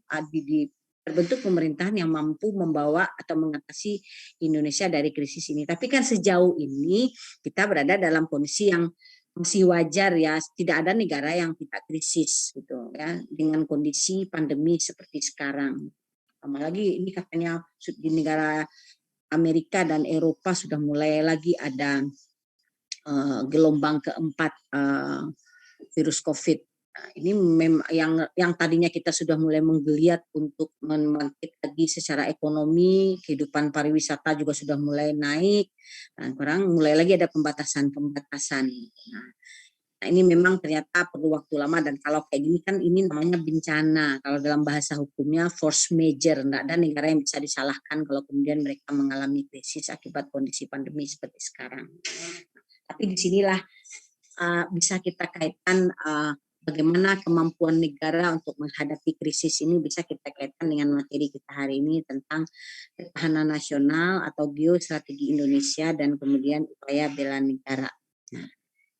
terbentuk pemerintahan yang mampu membawa atau mengatasi Indonesia dari krisis ini. Tapi kan sejauh ini kita berada dalam kondisi yang masih wajar ya, tidak ada negara yang tidak krisis gitu ya dengan kondisi pandemi seperti sekarang. Apalagi ini katanya di negara Amerika dan Eropa sudah mulai lagi ada gelombang keempat virus COVID. Nah, ini yang tadinya kita sudah mulai menggeliat untuk membangkit lagi secara ekonomi, kehidupan pariwisata juga sudah mulai naik, dan sekarang mulai lagi ada pembatasan. Nah, ini memang ternyata perlu waktu lama dan kalau kayak gini kan ini namanya bencana. Kalau dalam bahasa hukumnya force majeure, tidak ada negara yang bisa disalahkan kalau kemudian mereka mengalami krisis akibat kondisi pandemi seperti sekarang. Tapi disinilah bisa kita kaitkan bagaimana kemampuan negara untuk menghadapi krisis ini bisa kita kaitkan dengan materi kita hari ini tentang ketahanan nasional atau geostrategi Indonesia dan kemudian upaya bela negara. Nah,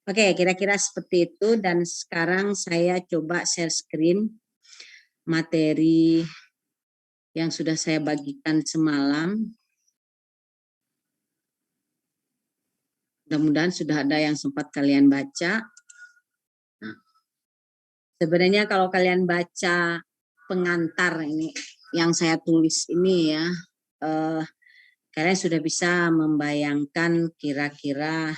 oke, kira-kira seperti itu dan sekarang saya coba share screen materi yang sudah saya bagikan semalam. Mudah-mudahan sudah ada yang sempat kalian baca. Nah, sebenarnya kalau kalian baca pengantar ini yang saya tulis ini ya, kalian sudah bisa membayangkan kira-kira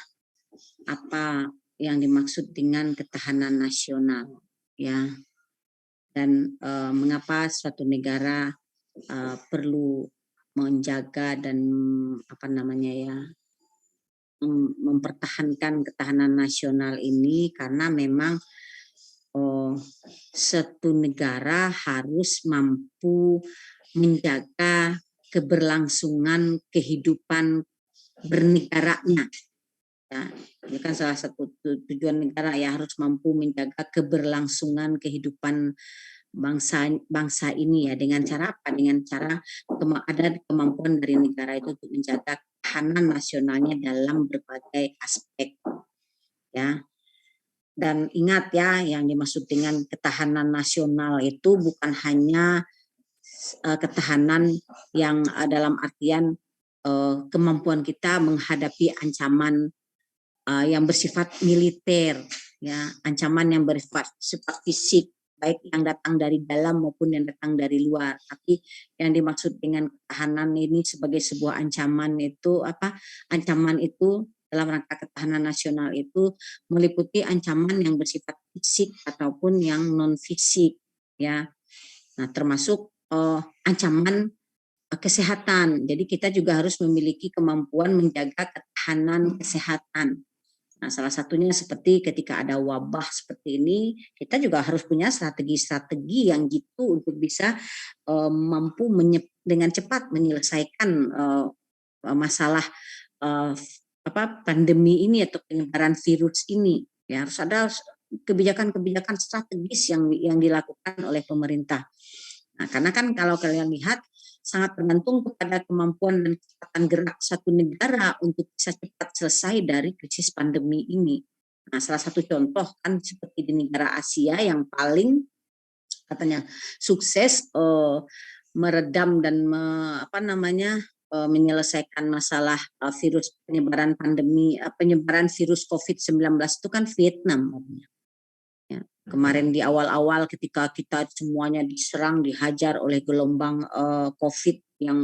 apa yang dimaksud dengan ketahanan nasional ya, dan mengapa suatu negara perlu menjaga dan mempertahankan ketahanan nasional ini karena memang satu negara harus mampu menjaga keberlangsungan kehidupan bernegaranya. Ya, ini kan salah satu tujuan negara ya, harus mampu menjaga keberlangsungan kehidupan bangsa ini ya, dengan cara apa? Dengan cara ada kemampuan dari negara itu untuk menjaga ketahanan nasionalnya dalam berbagai aspek ya. Dan ingat ya, yang dimaksud dengan ketahanan nasional itu bukan hanya ketahanan yang dalam artian kemampuan kita menghadapi ancaman yang bersifat militer ya, ancaman yang bersifat fisik baik yang datang dari dalam maupun yang datang dari luar. Tapi yang dimaksud dengan ketahanan ini sebagai sebuah ancaman itu apa? Ancaman itu dalam rangka ketahanan nasional itu meliputi ancaman yang bersifat fisik ataupun yang non fisik ya. Nah, termasuk ancaman kesehatan. Jadi kita juga harus memiliki kemampuan menjaga ketahanan kesehatan. Nah, salah satunya seperti ketika ada wabah seperti ini, kita juga harus punya strategi-strategi yang gitu untuk bisa mampu dengan cepat menyelesaikan masalah pandemi ini atau penyebaran virus ini. Ya, harus ada kebijakan-kebijakan strategis yang dilakukan oleh pemerintah. Nah, karena kan kalau kalian lihat sangat tergantung kepada kemampuan dan kecepatan gerak satu negara untuk bisa cepat selesai dari krisis pandemi ini. Nah, salah satu contoh kan seperti di negara Asia yang paling katanya sukses meredam dan menyelesaikan masalah penyebaran virus COVID-19 itu kan Vietnam. Kemarin di awal-awal ketika kita semuanya diserang, dihajar oleh gelombang COVID yang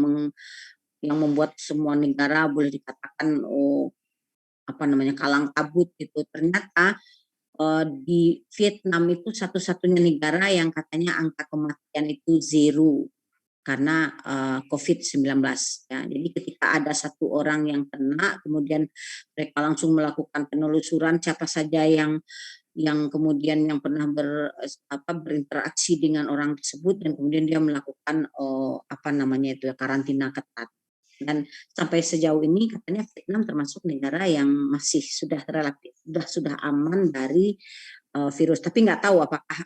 membuat semua negara boleh dikatakan kalang kabut gitu. Ternyata di Vietnam itu satu-satunya negara yang katanya angka kematian itu 0 karena COVID-19 ya. Jadi ketika ada satu orang yang kena, kemudian mereka langsung melakukan penelusuran siapa saja yang kemudian yang pernah berinteraksi dengan orang tersebut, dan kemudian dia melakukan karantina ketat. Dan sampai sejauh ini katanya Vietnam termasuk negara yang masih sudah relatif sudah aman dari virus. Tapi nggak tahu apakah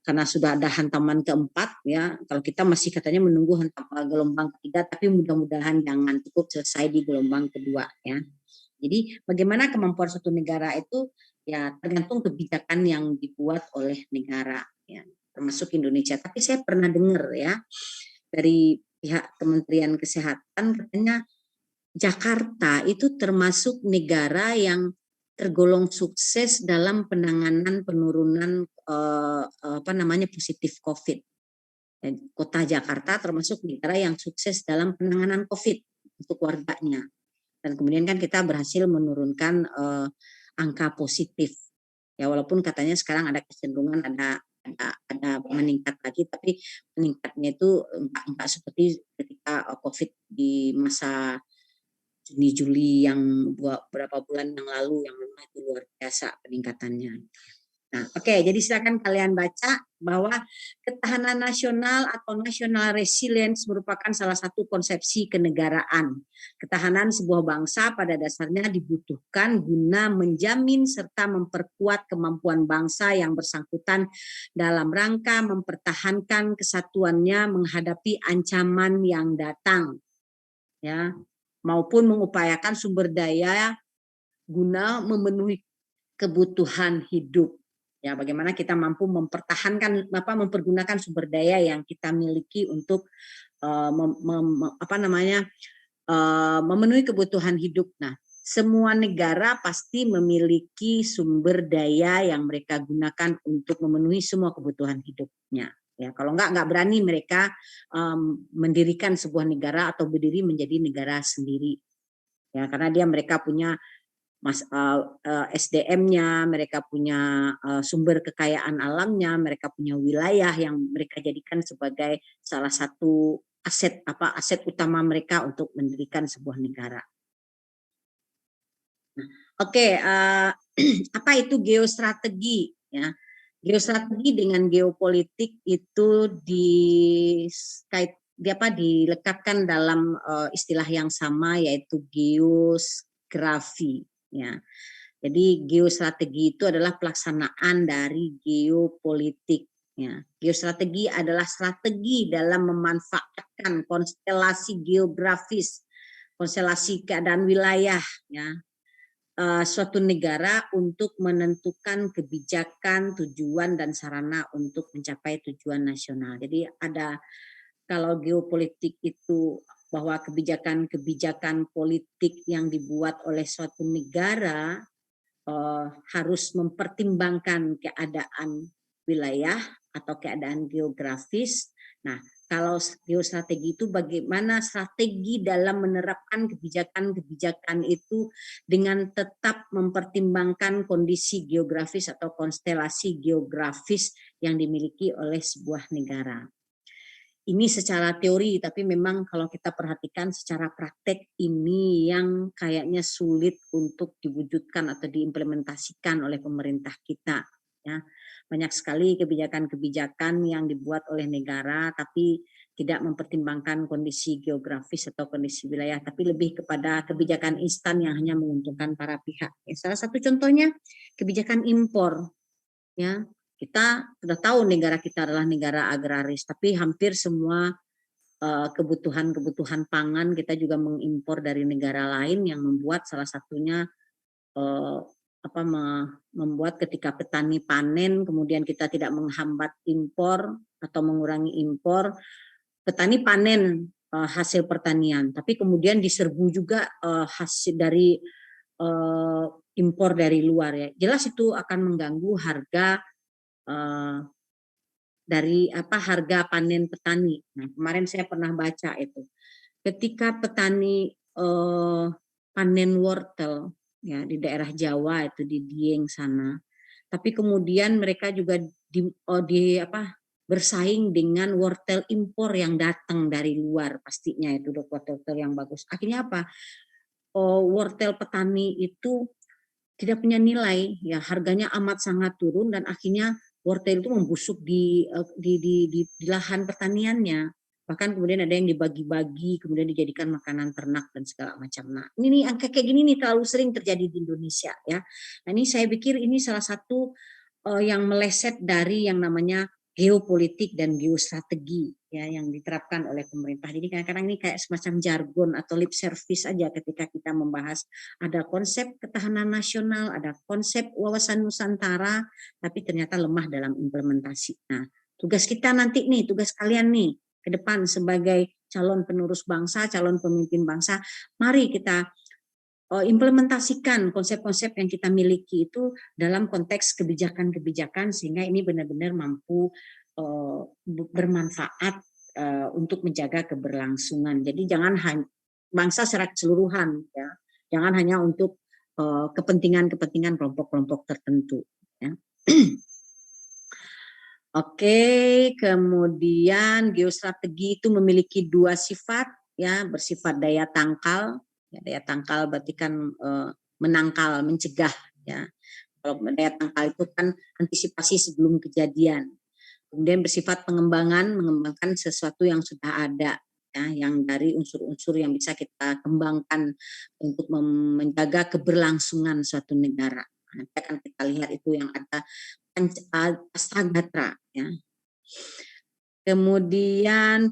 karena sudah ada hantaman keempat ya. Kalau kita masih katanya menunggu gelombang ketiga, tapi mudah-mudahan jangan cukup selesai di gelombang kedua ya. Jadi bagaimana kemampuan suatu negara itu ya tergantung kebijakan yang dibuat oleh negara ya, termasuk Indonesia. Tapi saya pernah dengar ya dari pihak Kementerian Kesehatan katanya Jakarta itu termasuk negara yang tergolong sukses dalam penanganan penurunan positif COVID. Dan kota Jakarta termasuk negara yang sukses dalam penanganan COVID untuk warganya. Dan kemudian kan kita berhasil menurunkan angka positif. Ya walaupun katanya sekarang ada kecenderungan ada meningkat lagi, tapi meningkatnya itu enggak seperti ketika COVID di masa Juni-Juli yang beberapa bulan yang lalu yang memang itu luar biasa peningkatannya. Nah, oke, jadi silakan kalian baca bahwa ketahanan nasional atau national resilience merupakan salah satu konsepsi kenegaraan. Ketahanan sebuah bangsa pada dasarnya dibutuhkan guna menjamin serta memperkuat kemampuan bangsa yang bersangkutan dalam rangka mempertahankan kesatuannya menghadapi ancaman yang datang. Ya, maupun mengupayakan sumber daya guna memenuhi kebutuhan hidup. Ya, bagaimana kita mampu mempertahankan mempergunakan sumber daya yang kita miliki untuk memenuhi kebutuhan hidup. Nah, semua negara pasti memiliki sumber daya yang mereka gunakan untuk memenuhi semua kebutuhan hidupnya. Ya, kalau nggak berani mereka mendirikan sebuah negara atau berdiri menjadi negara sendiri. Ya, karena mereka punya SDM-nya, mereka punya sumber kekayaan alamnya, mereka punya wilayah yang mereka jadikan sebagai salah satu aset utama mereka untuk mendirikan sebuah negara. Oke, apa itu geostrategi? Ya, geostrategi dengan geopolitik itu dilekatkan dalam istilah yang sama, yaitu geografi. Ya, jadi geostrategi itu adalah pelaksanaan dari geopolitik. Ya, geostrategi adalah strategi dalam memanfaatkan konstelasi geografis, konstelasi keadaan wilayah, ya, suatu negara untuk menentukan kebijakan, tujuan dan sarana untuk mencapai tujuan nasional. Jadi kalau geopolitik itu bahwa kebijakan politik yang dibuat oleh suatu negara harus mempertimbangkan keadaan wilayah atau keadaan geografis. Nah, kalau geostrategi itu bagaimana strategi dalam menerapkan kebijakan-kebijakan itu dengan tetap mempertimbangkan kondisi geografis atau konstelasi geografis yang dimiliki oleh sebuah negara. Ini secara teori, tapi memang kalau kita perhatikan secara praktek ini yang kayaknya sulit untuk diwujudkan atau diimplementasikan oleh pemerintah kita. Ya, banyak sekali kebijakan-kebijakan yang dibuat oleh negara, tapi tidak mempertimbangkan kondisi geografis atau kondisi wilayah, tapi lebih kepada kebijakan instan yang hanya menguntungkan para pihak. Ya, salah satu contohnya kebijakan impor. Ya. Kita sudah tahu negara kita adalah negara agraris, tapi hampir semua kebutuhan pangan kita juga mengimpor dari negara lain yang membuat salah satunya membuat ketika petani panen kemudian kita tidak menghambat impor atau mengurangi impor, petani panen hasil pertanian, tapi kemudian diserbu juga hasil dari impor dari luar ya. Jelas itu akan mengganggu harga dari harga panen petani. Nah, kemarin saya pernah baca itu. Ketika petani panen wortel ya di daerah Jawa itu di Dieng sana, tapi kemudian mereka juga bersaing dengan wortel impor yang datang dari luar, pastinya itu wortel yang bagus. Akhirnya apa? Wortel petani itu tidak punya nilai, ya harganya amat sangat turun dan akhirnya wortel itu membusuk di lahan pertaniannya. Bahkan kemudian ada yang dibagi-bagi, kemudian dijadikan makanan ternak dan segala macam. Nah, ini angka kayak gini nih terlalu sering terjadi di Indonesia ya. Nah, ini saya pikir ini salah satu yang meleset dari yang namanya geopolitik dan geostrategi ya yang diterapkan oleh pemerintah. Jadi kadang-kadang ini kayak semacam jargon atau lip service aja ketika kita membahas ada konsep ketahanan nasional, ada konsep wawasan Nusantara, tapi ternyata lemah dalam implementasi. Nah, tugas kita nanti nih, tugas kalian nih ke depan sebagai calon penerus bangsa, calon pemimpin bangsa, mari kita implementasikan konsep-konsep yang kita miliki itu dalam konteks kebijakan-kebijakan sehingga ini benar-benar mampu bermanfaat untuk menjaga keberlangsungan. Jadi jangan hanya bangsa secara keseluruhan ya, jangan hanya untuk kepentingan-kepentingan kelompok-kelompok tertentu. Ya. Oke, kemudian geostrategi itu memiliki dua sifat ya, bersifat daya tangkal. Ya, daya tangkal berarti kan menangkal, mencegah ya. Kalau daya tangkal itu kan antisipasi sebelum kejadian. Kemudian bersifat mengembangkan sesuatu yang sudah ada ya, yang dari unsur-unsur yang bisa kita kembangkan untuk menjaga keberlangsungan suatu negara. Nanti akan kita lihat itu yang ada Astagatra ya. Kemudian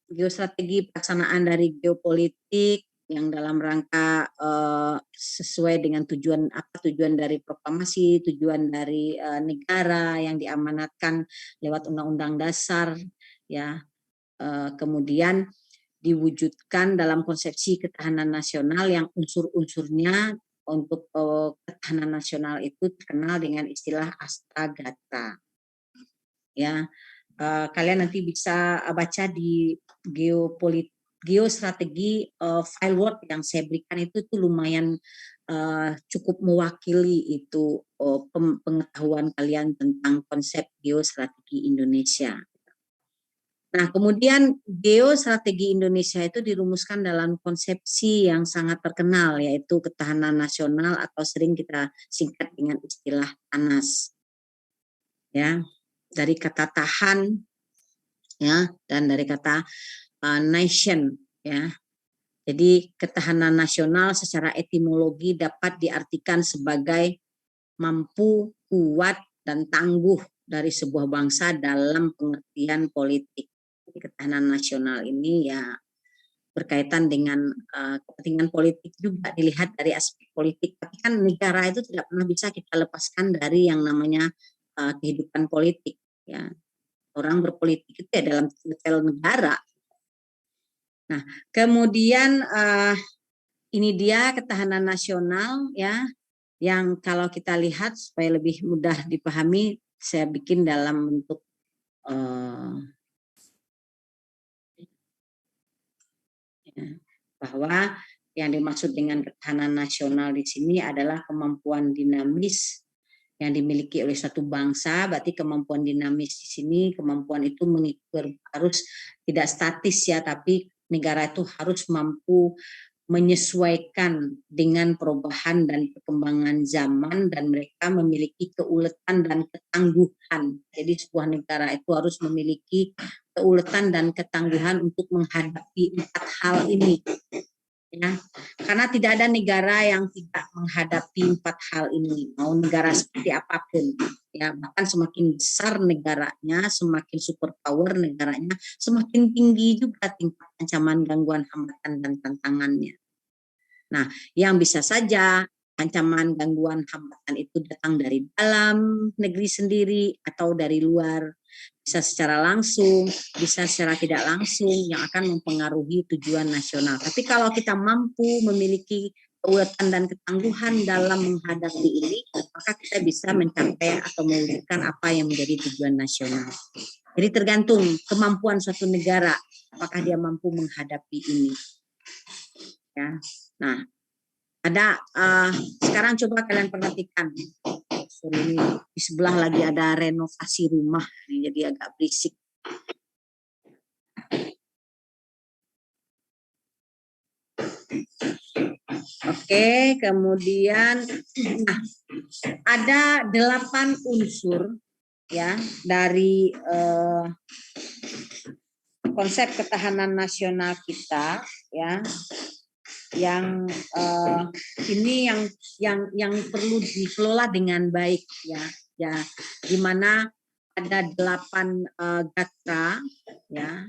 geostrategi pelaksanaan dari geopolitik yang dalam rangka sesuai dengan tujuan dari proklamasi, tujuan dari negara yang diamanatkan lewat Undang-Undang Dasar ya. Kemudian diwujudkan dalam konsepsi ketahanan nasional yang unsur-unsurnya untuk ketahanan nasional itu terkenal dengan istilah Astagatra. Ya, kalian nanti bisa baca di geostrategi file Word yang saya berikan itu lumayan cukup mewakili itu pengetahuan kalian tentang konsep geostrategi Indonesia. Nah, kemudian geostrategi Indonesia itu dirumuskan dalam konsepsi yang sangat terkenal yaitu ketahanan nasional atau sering kita singkat dengan istilah TANAS. Ya, dari kata tahan ya dan dari kata nation ya. Jadi ketahanan nasional secara etimologi dapat diartikan sebagai mampu, kuat dan tangguh dari sebuah bangsa dalam pengertian politik. Ketahanan nasional ini ya berkaitan dengan kepentingan politik juga dilihat dari aspek politik. Tapi kan negara itu tidak pernah bisa kita lepaskan dari yang namanya kehidupan politik. Ya, orang berpolitik itu ya dalam sel negara. Nah, kemudian ini dia ketahanan nasional ya, yang kalau kita lihat supaya lebih mudah dipahami, saya bikin dalam bentuk bahwa yang dimaksud dengan ketahanan nasional di sini adalah kemampuan dinamis yang dimiliki oleh satu bangsa. Berarti kemampuan dinamis di sini, kemampuan itu harus tidak statis ya, tapi negara itu harus mampu menyesuaikan dengan perubahan dan perkembangan zaman dan mereka memiliki keuletan dan ketangguhan. Jadi sebuah negara itu harus memiliki keuletan dan ketangguhan untuk menghadapi 4 hal ini. Ya, karena tidak ada negara yang tidak menghadapi 4 hal ini, mau negara seperti apapun. Ya, bahkan semakin besar negaranya, semakin superpower negaranya, semakin tinggi juga tingkat ancaman, gangguan, hambatan dan tantangannya. Nah, yang bisa saja ancaman, gangguan, hambatan itu datang dari dalam negeri sendiri atau dari luar. Bisa secara langsung, bisa secara tidak langsung yang akan mempengaruhi tujuan nasional. Tapi kalau kita mampu memiliki keuletan dan ketangguhan dalam menghadapi ini, maka kita bisa mencapai atau mewujudkan apa yang menjadi tujuan nasional. Jadi tergantung kemampuan suatu negara, apakah dia mampu menghadapi ini. Ya. Nah, ada sekarang coba kalian perhatikan. Ini di sebelah lagi ada renovasi rumah, jadi agak berisik. Oke, kemudian ada 8 unsur ya dari konsep ketahanan nasional kita ya, yang ini yang perlu dikelola dengan baik ya, di mana ada 8 gatra ya,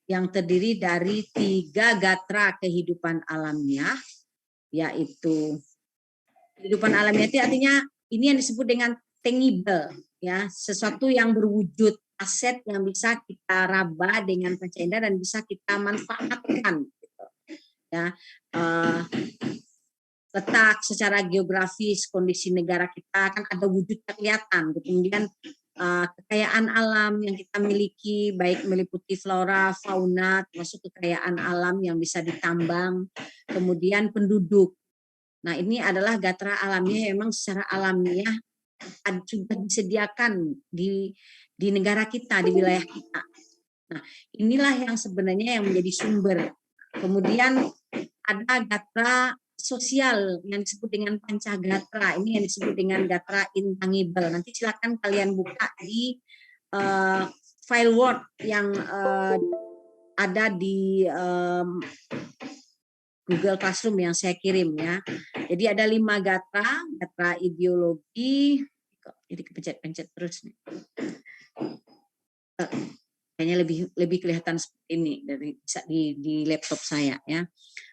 yang terdiri dari 3 gatra kehidupan alamiah, yaitu kehidupan alamiah itu artinya ini yang disebut dengan tangible ya, sesuatu yang berwujud, aset yang bisa kita raba dengan panca indera dan bisa kita manfaatkan gitu. Ya, letak secara geografis kondisi negara kita kan ada wujudnya kelihatan, kemudian kekayaan alam yang kita miliki baik meliputi flora, fauna, termasuk kekayaan alam yang bisa ditambang, kemudian penduduk. Nah, ini adalah gatra alamiah yang memang secara alamiah sudah disediakan di negara kita, di wilayah kita. Nah, inilah yang sebenarnya yang menjadi sumber. Kemudian ada gatra sosial yang disebut dengan pancagatra, ini yang disebut dengan gatra intangible. Nanti silakan kalian buka di file Word yang ada di Google Classroom yang saya kirim ya. Jadi ada 5 gatra ideologi. Jadi kepencet-pencet terus nih. Kayaknya lebih kelihatan seperti ini dari di laptop saya ya.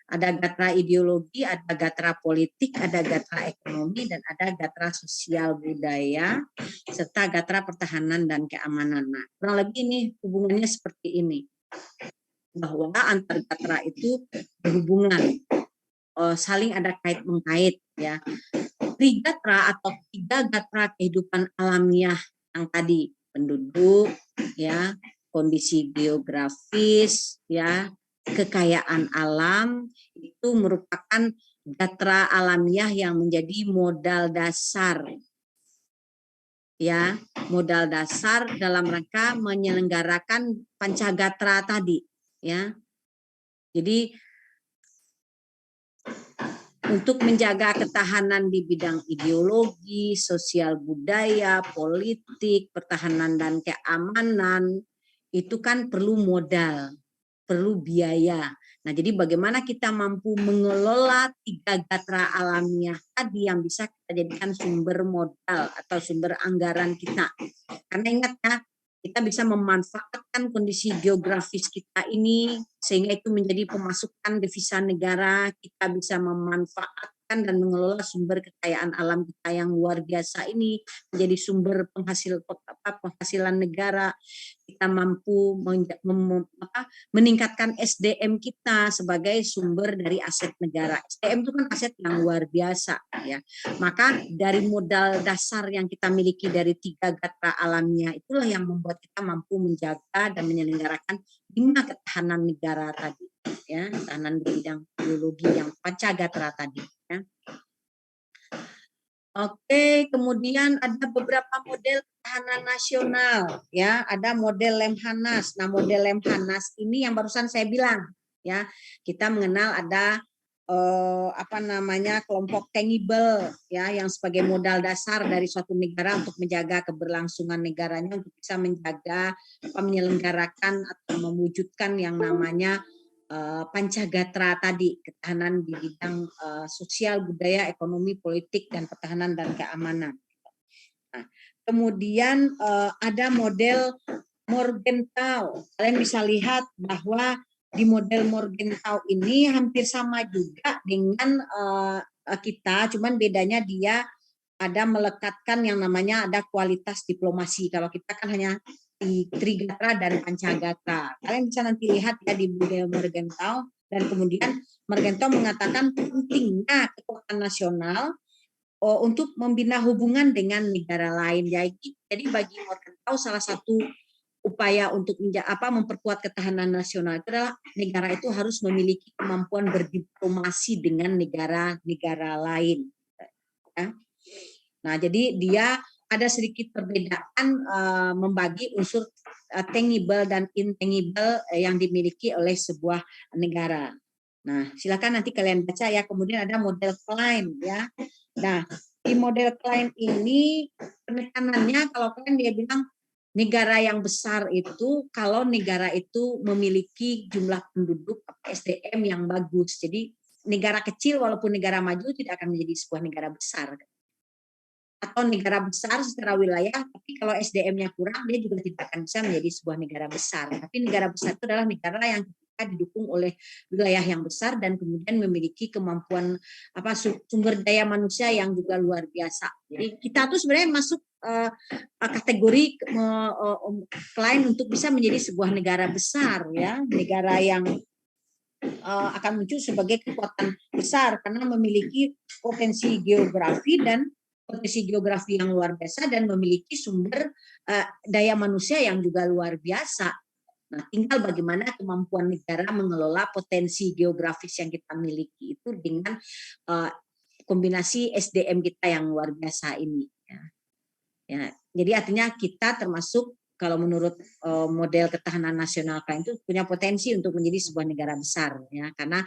Ada gatra ideologi, ada gatra politik, ada gatra ekonomi, dan ada gatra sosial budaya, serta gatra pertahanan dan keamanan. Nah, kurang lebih ini hubungannya seperti ini, bahwa antar gatra itu berhubungan, saling ada kait-mengkait ya. Trigatra atau 3 gatra kehidupan alamiah yang tadi, penduduk ya, kondisi geografis ya, kekayaan alam, itu merupakan gatra alamiah yang menjadi modal dasar ya, modal dasar dalam rangka menyelenggarakan pancagatra tadi ya. Jadi untuk menjaga ketahanan di bidang ideologi, sosial budaya, politik, pertahanan dan keamanan, itu kan perlu modal, perlu biaya. Nah, jadi bagaimana kita mampu mengelola 3 gatra alamiah tadi yang bisa kita jadikan sumber modal atau sumber anggaran kita. Karena ingat ya, kita bisa memanfaatkan kondisi geografis kita ini sehingga itu menjadi pemasukan devisa negara, kita bisa memanfaatkan dan mengelola sumber kekayaan alam kita yang luar biasa ini menjadi sumber penghasilan negara. Kita mampu meningkatkan SDM kita sebagai sumber dari aset negara. SDM itu kan aset yang luar biasa ya. Maka dari modal dasar yang kita miliki dari 3 gatra alamiah itulah yang membuat kita mampu menjaga dan menyelenggarakan 5 ketahanan negara tadi ya, ketahanan di bidang ideologi yang pancagatra tadi ya. Oke, kemudian ada beberapa model ketahanan nasional ya, ada model Lemhanas. Nah, model Lemhanas ini yang barusan saya bilang ya, kita mengenal ada kelompok tangible ya, yang sebagai modal dasar dari suatu negara untuk menjaga keberlangsungan negaranya, untuk bisa menjaga menyelenggarakan atau mewujudkan yang namanya pancagatra tadi, ketahanan di bidang sosial, budaya, ekonomi, politik, dan pertahanan dan keamanan. Nah, kemudian ada model Morgenthau. Kalian bisa lihat bahwa di model Morgenthau ini hampir sama juga dengan kita, cuman bedanya dia ada melekatkan yang namanya ada kualitas diplomasi. Kalau kita kan hanya di Trigatra dan Pancagatra. Kalian bisa nanti lihat ya di model Morgenthau, Dan kemudian Morgenthau mengatakan pentingnya kekuatan nasional untuk membina hubungan dengan negara lain. Jadi bagi Morgenthau salah satu upaya untuk memperkuat ketahanan nasional itu adalah negara itu harus memiliki kemampuan berdiplomasi dengan negara-negara lain. Nah, jadi dia ada sedikit perbedaan membagi unsur tangible dan intangible yang dimiliki oleh sebuah negara. Nah, silakan nanti kalian baca ya. Kemudian ada model Klein ya. Nah, di model Klein ini penekanannya kalau kalian dia bilang negara yang besar itu kalau negara itu memiliki jumlah penduduk SDM yang bagus. Jadi negara kecil walaupun negara maju tidak akan menjadi sebuah negara besar. Atau negara besar secara wilayah, tapi kalau SDM-nya kurang, dia juga tidak akan bisa menjadi sebuah negara besar. Tapi negara besar itu adalah negara yang didukung oleh wilayah yang besar dan kemudian memiliki kemampuan sumber daya manusia yang juga luar biasa. Jadi kita tuh sebenarnya masuk kategori Klein untuk bisa menjadi sebuah negara besar ya, negara yang akan muncul sebagai kekuatan besar karena memiliki potensi geografi yang luar biasa dan memiliki sumber daya manusia yang juga luar biasa. Nah, tinggal bagaimana kemampuan negara mengelola potensi geografis yang kita miliki itu dengan kombinasi SDM kita yang luar biasa ini. Ya, jadi artinya kita termasuk kalau menurut model ketahanan nasional Klein itu punya potensi untuk menjadi sebuah negara besar, ya, karena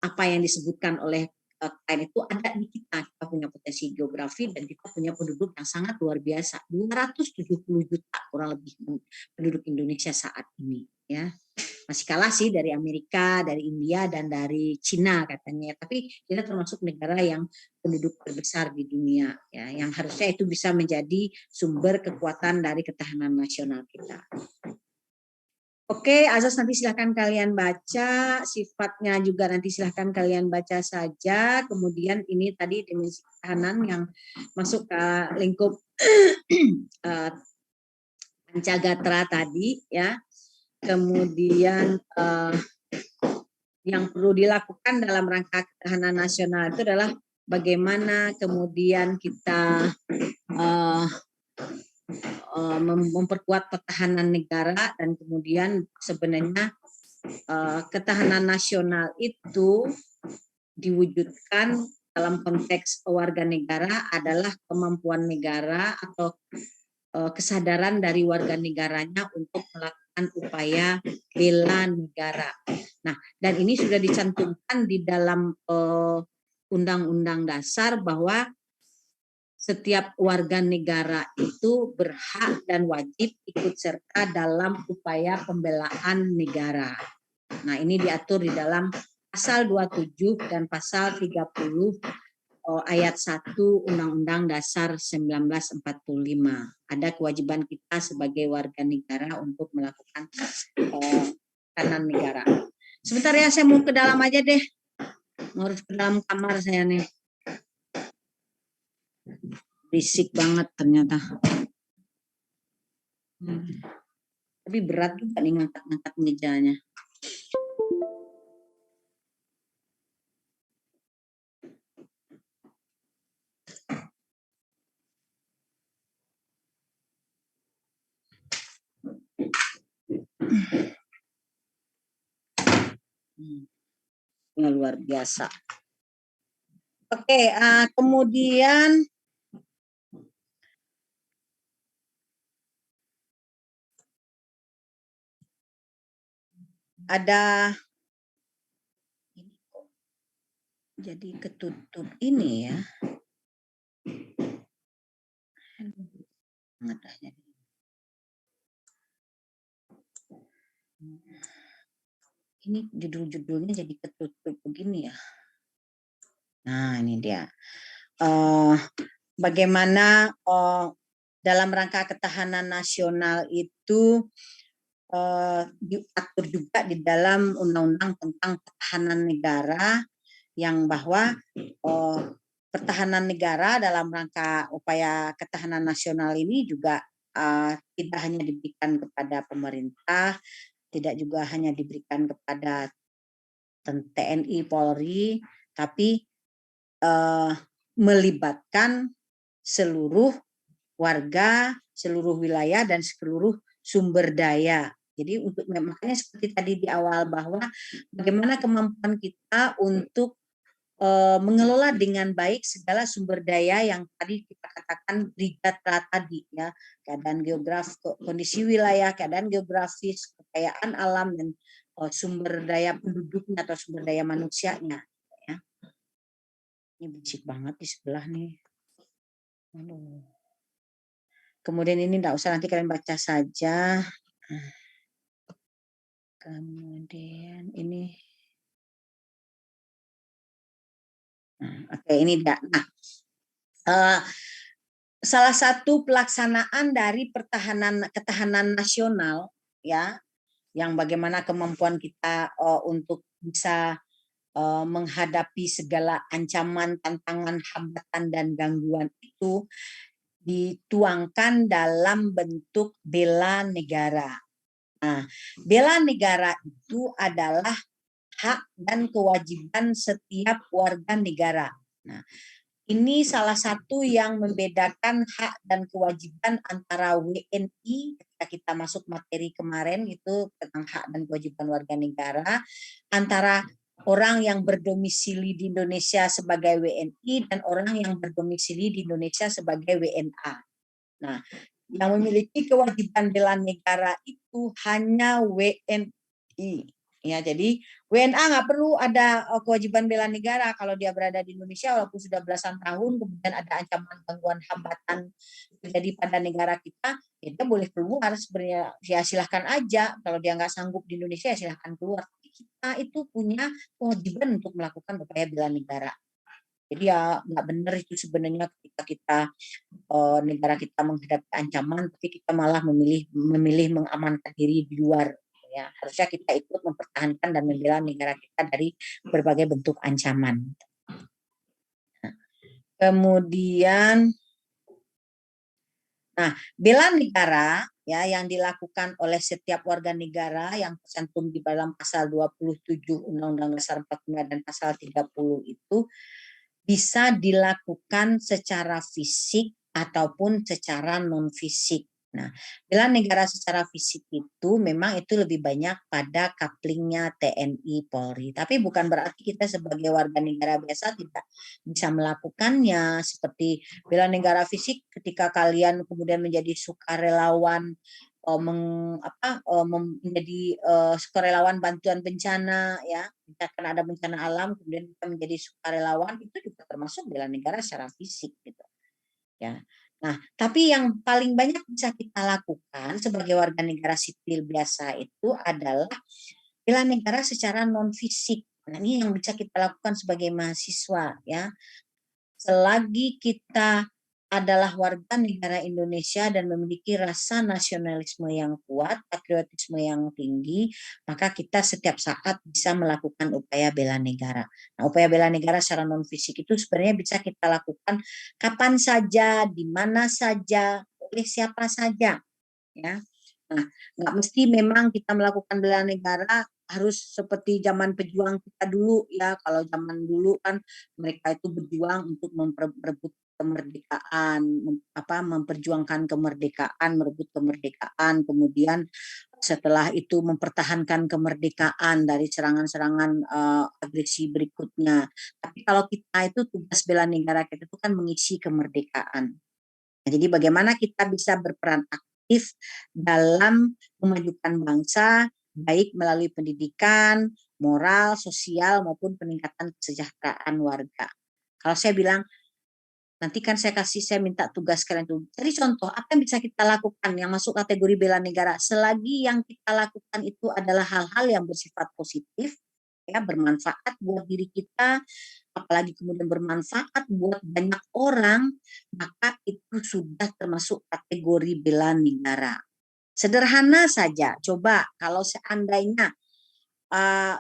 apa yang disebutkan oleh Klein itu ada di kita punya potensi geografi dan kita punya penduduk yang sangat luar biasa, 270 juta kurang lebih penduduk Indonesia saat ini, ya. Masih kalah sih dari Amerika, dari India dan dari Cina katanya, tapi kita termasuk negara yang penduduk terbesar di dunia, ya, yang harusnya itu bisa menjadi sumber kekuatan dari ketahanan nasional kita. Oke, azas nanti silahkan kalian baca, sifatnya juga nanti silahkan kalian baca saja. Kemudian ini tadi dimensi ketahanan yang masuk ke lingkup Pancagatra tadi, ya. Kemudian yang perlu dilakukan dalam rangka ketahanan nasional itu adalah bagaimana kemudian kita memperkuat pertahanan negara dan kemudian sebenarnya ketahanan nasional itu diwujudkan dalam konteks warga negara adalah kemampuan negara atau kesadaran dari warga negaranya untuk melakukan upaya bela negara. Nah, dan ini sudah dicantumkan di dalam Undang-Undang Dasar bahwa setiap warga negara itu berhak dan wajib ikut serta dalam upaya pembelaan negara. Nah, ini diatur di dalam pasal 27 dan pasal 30 ayat 1 Undang-Undang Dasar 1945. Ada kewajiban kita sebagai warga negara untuk melakukan pertahanan negara. Sebentar ya, saya mau ke dalam aja deh. Mau harus ke dalam kamar saya nih. Berisik banget ternyata. Tapi berat juga nih ngangkat-ngangkat mejanya. Luar biasa. Oke, kemudian ada jadi ketutup ini ya. Ini judul-judulnya jadi ketutup begini ya. Nah, ini dia. Bagaimana dalam rangka ketahanan nasional itu diatur juga di dalam undang-undang tentang pertahanan negara yang bahwa pertahanan negara dalam rangka upaya ketahanan nasional ini juga tidak hanya diberikan kepada pemerintah, tidak juga hanya diberikan kepada TNI Polri, tapi melibatkan seluruh warga, seluruh wilayah, dan seluruh sumber daya. Jadi makanya seperti tadi di awal bahwa bagaimana kemampuan kita untuk mengelola dengan baik segala sumber daya yang tadi kita katakan brigada tadi ya, keadaan geografis, kondisi wilayah, keadaan geografis, kekayaan alam, dan sumber daya penduduknya atau sumber daya manusianya. Ya. Ini berisik banget di sebelah nih. Aduh. Kemudian ini enggak usah, nanti kalian baca saja. Kemudian ini, oke, ini enggak. Nah, salah satu pelaksanaan dari ketahanan nasional ya, yang bagaimana kemampuan kita untuk bisa menghadapi segala ancaman, tantangan, hambatan, dan gangguan itu dituangkan dalam bentuk bela negara. Nah, bela negara itu adalah hak dan kewajiban setiap warga negara. Nah, ini salah satu yang membedakan hak dan kewajiban antara WNI, ketika kita masuk materi kemarin itu tentang hak dan kewajiban warga negara, antara orang yang berdomisili di Indonesia sebagai WNI dan orang yang berdomisili di Indonesia sebagai WNA. Nah, yang memiliki kewajiban bela negara itu hanya WNI. Ya, jadi WNA nggak perlu ada kewajiban bela negara kalau dia berada di Indonesia walaupun sudah belasan tahun, kemudian ada ancaman gangguan hambatan terjadi pada negara kita, ya dia boleh keluar sebenarnya, ya silahkan aja. Kalau dia nggak sanggup di Indonesia ya silahkan keluar. Kita itu punya kewajiban untuk melakukan upaya bela negara. Jadi ya nggak benar itu sebenarnya ketika kita negara kita menghadapi ancaman, tapi kita malah memilih mengamankan diri di luar. Ya, harusnya kita ikut mempertahankan dan membela negara kita dari berbagai bentuk ancaman. Nah, kemudian, bela negara ya yang dilakukan oleh setiap warga negara yang tercantum di dalam pasal 27 Undang-Undang Dasar 45 dan pasal 30 itu bisa dilakukan secara fisik ataupun secara non fisik. Nah, bela negara secara fisik itu memang itu lebih banyak pada couplingnya TNI Polri. Tapi bukan berarti kita sebagai warga negara biasa tidak bisa melakukannya. Seperti bela negara fisik ketika kalian kemudian menjadi sukarelawan menjadi sukarelawan bantuan bencana ya, misalkan ada bencana alam kemudian kita menjadi sukarelawan, itu juga termasuk bela negara secara fisik gitu ya. Nah, tapi yang paling banyak bisa kita lakukan sebagai warga negara sipil biasa itu adalah bela negara secara non fisik. Nah, ini yang bisa kita lakukan sebagai mahasiswa ya. Selagi kita adalah warga negara Indonesia dan memiliki rasa nasionalisme yang kuat, patriotisme yang tinggi, maka kita setiap saat bisa melakukan upaya bela negara. Nah, upaya bela negara secara non fisik itu sebenarnya bisa kita lakukan kapan saja, di mana saja, oleh siapa saja, ya. Nah, nggak mesti memang kita melakukan bela negara harus seperti zaman pejuang kita dulu ya. Kalau zaman dulu kan mereka itu berjuang untuk merebut kemerdekaan, memperjuangkan kemerdekaan, merebut kemerdekaan, kemudian setelah itu mempertahankan kemerdekaan dari serangan-serangan agresi berikutnya. Tapi kalau kita itu tugas bela negara kita itu kan mengisi kemerdekaan. Nah, jadi bagaimana kita bisa berperan aktif dalam memajukan bangsa, baik melalui pendidikan, moral, sosial, maupun peningkatan kesejahteraan warga. Kalau saya bilang, nanti kan saya minta tugas kalian tuh. Jadi contoh, apa yang bisa kita lakukan yang masuk kategori bela negara? Selagi yang kita lakukan itu adalah hal-hal yang bersifat positif, ya, bermanfaat buat diri kita, apalagi kemudian bermanfaat buat banyak orang, maka itu sudah termasuk kategori bela negara. Sederhana saja, coba kalau seandainya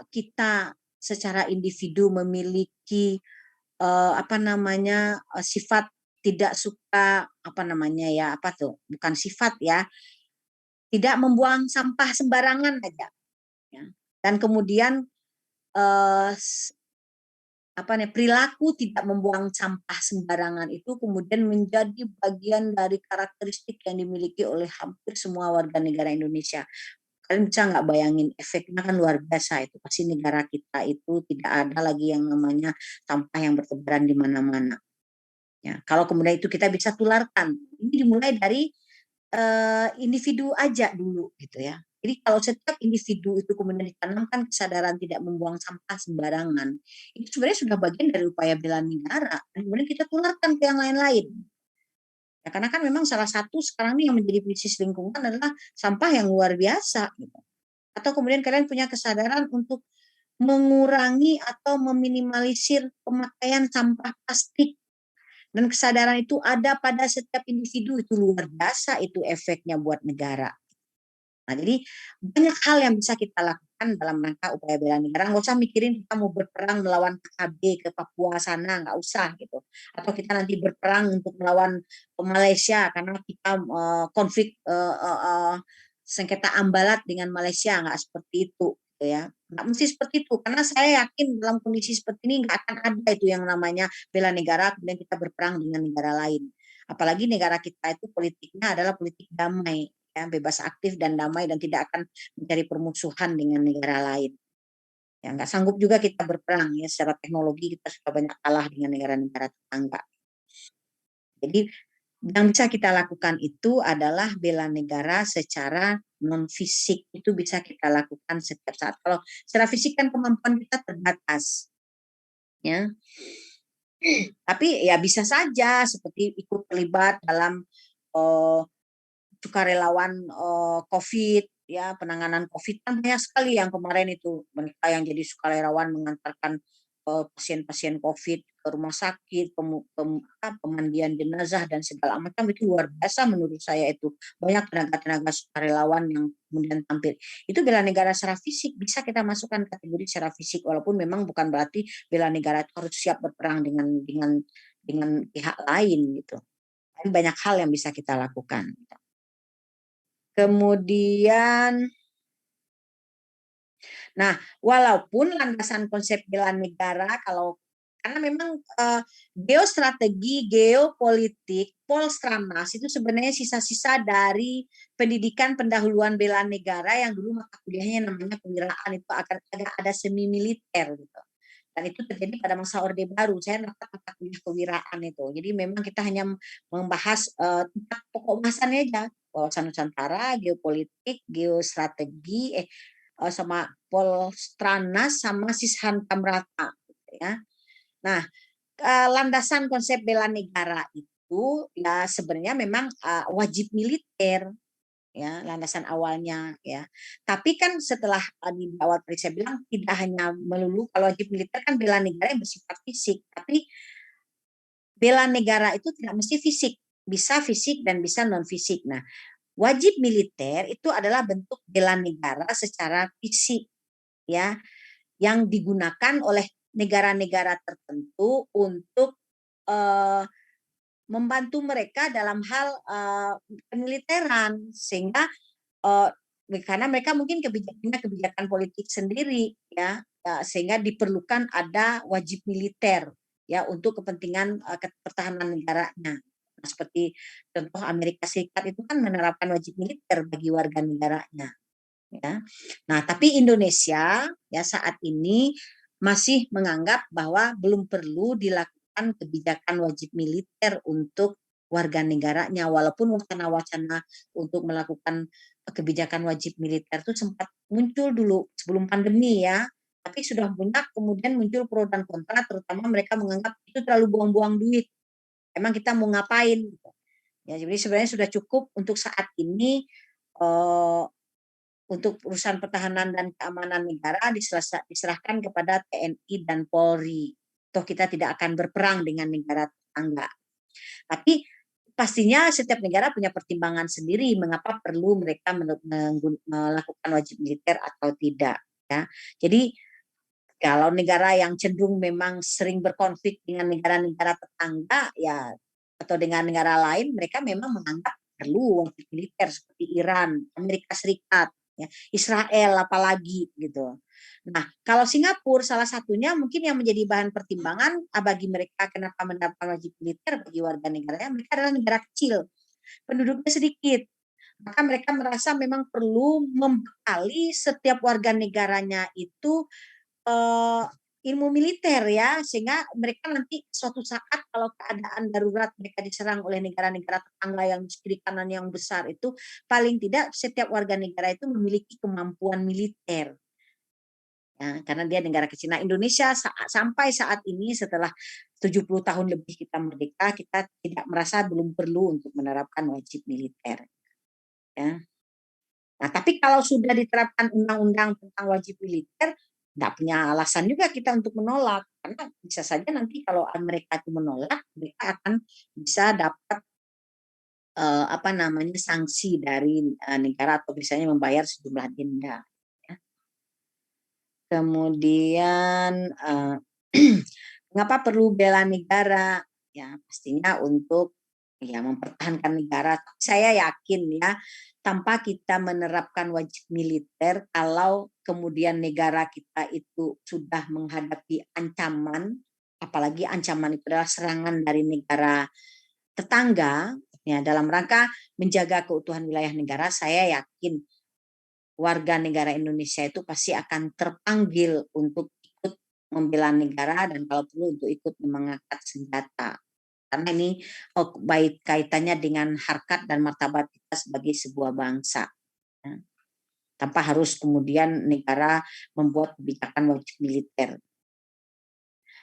kita secara individu memiliki sifat tidak suka bukan sifat ya, tidak membuang sampah sembarangan aja ya. Dan kemudian perilaku tidak membuang sampah sembarangan itu kemudian menjadi bagian dari karakteristik yang dimiliki oleh hampir semua warga negara Indonesia. Kalian bisa nggak bayangin efeknya kan luar biasa itu. Pasti negara kita itu tidak ada lagi yang namanya sampah yang bertebaran di mana-mana. Ya, kalau kemudian itu kita bisa tularkan, ini dimulai dari individu aja dulu gitu ya. Jadi kalau setiap individu itu kemudian ditanamkan kesadaran tidak membuang sampah sembarangan, itu sebenarnya sudah bagian dari upaya bela negara. Dan kemudian kita tularkan ke yang lain-lain. Ya, karena kan memang salah satu sekarang ini yang menjadi krisis lingkungan adalah sampah yang luar biasa. Gitu. Atau kemudian kalian punya kesadaran untuk mengurangi atau meminimalisir pemakaian sampah plastik. Dan kesadaran itu ada pada setiap individu, itu luar biasa itu efeknya buat negara. Nah, jadi banyak hal yang bisa kita lakukan dalam rangka upaya bela negara. Nggak usah mikirin kita mau berperang melawan PKB ke Papua sana, nggak usah gitu. Atau kita nanti berperang untuk melawan Malaysia karena kita konflik sengketa ambalat dengan Malaysia, nggak seperti itu. Gitu ya, nggak mesti seperti itu. Karena saya yakin dalam kondisi seperti ini nggak akan ada itu yang namanya bela negara kemudian kita berperang dengan negara lain. Apalagi negara kita itu politiknya adalah politik damai. Ya, bebas aktif dan damai dan tidak akan mencari permusuhan dengan negara lain. Ya, nggak sanggup juga kita berperang ya secara teknologi kita sudah banyak kalah dengan negara-negara tetangga. Jadi yang bisa kita lakukan itu adalah bela negara secara non fisik, itu bisa kita lakukan setiap saat. Kalau secara fisik kan kemampuan kita terbatas, ya. Tapi ya bisa saja seperti ikut terlibat dalam sukarelawan COVID ya, penanganan COVID kan banyak sekali yang kemarin itu mereka yang jadi sukarelawan mengantarkan pasien-pasien COVID ke rumah sakit, pemandian jenazah dan segala macam, itu luar biasa menurut saya. Itu banyak tenaga-tenaga sukarelawan yang kemudian tampil. Itu bela negara secara fisik, bisa kita masukkan kategori secara fisik, walaupun memang bukan berarti bela negara itu harus siap berperang dengan pihak lain gitu. Tapi banyak hal yang bisa kita lakukan. Kemudian, nah, walaupun landasan konsep bela negara karena memang geostrategi, geopolitik, Polstranas itu sebenarnya sisa-sisa dari pendidikan pendahuluan bela negara yang dulu mata kuliahnya namanya kewiraan, itu akan ada semi militer gitu. Dan itu terjadi pada masa Orde Baru. Saya dapat mata kuliah kewiraan itu. Jadi memang kita hanya membahas pokok bahasannya aja. Wawasan Nusantara, geopolitik, geostrategi, sama Polstranas, sama Sishantam Rata. Gitu ya. Nah, landasan konsep bela negara itu ya sebenarnya memang wajib militer. Ya, landasan awalnya ya. Tapi kan setelah di awal tadi saya bilang tidak hanya melulu kalau wajib militer kan bela negara yang bersifat fisik, tapi bela negara itu tidak mesti fisik, bisa fisik dan bisa non fisik. Nah, wajib militer itu adalah bentuk bela negara secara fisik ya, yang digunakan oleh negara-negara tertentu untuk membantu mereka dalam hal peniliteran, sehingga karena mereka mungkin kebijakan politik sendiri ya, sehingga diperlukan ada wajib militer ya untuk kepentingan pertahanan negaranya. Nah, seperti contoh Amerika Serikat itu kan menerapkan wajib militer bagi warga negaranya. Ya. Nah, tapi Indonesia ya saat ini masih menganggap bahwa belum perlu dilakukan kebijakan wajib militer untuk warga negaranya, walaupun wacana-wacana untuk melakukan kebijakan wajib militer itu sempat muncul dulu sebelum pandemi ya, tapi sudah banyak kemudian muncul pro dan kontra, terutama mereka menganggap itu terlalu buang-buang duit. Emang kita mau ngapain? Ya, jadi sebenarnya sudah cukup untuk saat ini untuk urusan pertahanan dan keamanan negara diserahkan kepada TNI dan Polri. Toh kita tidak akan berperang dengan negara tetangga. Tapi pastinya setiap negara punya pertimbangan sendiri mengapa perlu mereka melakukan wajib militer atau tidak. Ya. Jadi kalau negara yang cenderung memang sering berkonflik dengan negara-negara tetangga ya atau dengan negara lain, mereka memang menganggap perlu wajib militer seperti Iran, Amerika Serikat, ya. Israel apalagi gitu. Nah, kalau Singapura salah satunya mungkin yang menjadi bahan pertimbangan bagi mereka kenapa mendapatkan wajib militer bagi warga negaranya, mereka adalah negara kecil, penduduknya sedikit. Maka mereka merasa memang perlu membekali setiap warga negaranya itu ilmu militer ya, sehingga mereka nanti suatu saat kalau keadaan darurat mereka diserang oleh negara-negara tetangga yang di kiri kanan yang besar itu, paling tidak setiap warga negara itu memiliki kemampuan militer. Ya, karena dia negara kecil. Nah, Indonesia sampai saat ini setelah 70 tahun lebih kita merdeka, kita tidak merasa belum perlu untuk menerapkan wajib militer. Ya. Nah, tapi kalau sudah diterapkan undang-undang tentang wajib militer, nggak punya alasan juga kita untuk menolak, karena bisa saja nanti kalau mereka itu menolak, mereka akan bisa dapat sanksi dari negara atau misalnya membayar sejumlah denda. Kemudian mengapa perlu bela negara? Ya pastinya untuk ya mempertahankan negara. Saya yakin ya tanpa kita menerapkan wajib militer, kalau kemudian negara kita itu sudah menghadapi ancaman, apalagi ancaman itu adalah serangan dari negara tetangga, ya dalam rangka menjaga keutuhan wilayah negara, saya yakin warga negara Indonesia itu pasti akan terpanggil untuk ikut membela negara dan kalau perlu untuk ikut mengangkat senjata. Karena ini baik kaitannya dengan harkat dan martabat kita sebagai sebuah bangsa. Ya. Tanpa harus kemudian negara membuat kebijakan wajib militer.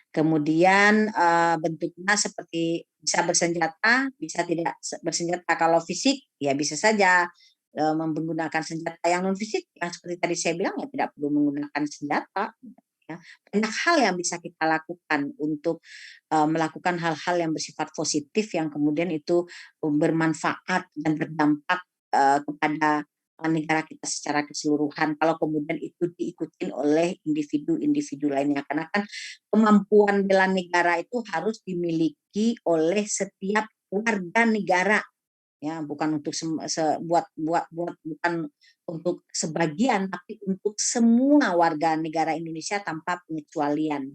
Kemudian bentuknya seperti bisa bersenjata, bisa tidak bersenjata. Kalau fisik ya bisa saja menggunakan senjata yang non fisik, yang seperti tadi saya bilang ya tidak perlu menggunakan senjata. Ya. Banyak hal yang bisa kita lakukan untuk melakukan hal-hal yang bersifat positif yang kemudian itu bermanfaat dan berdampak kepada negara kita secara keseluruhan. Kalau kemudian itu diikutin oleh individu-individu lainnya, karena kan kemampuan bela negara itu harus dimiliki oleh setiap warga negara. Ya, bukan untuk bukan untuk sebagian, tapi untuk semua warga negara Indonesia tanpa pengecualian.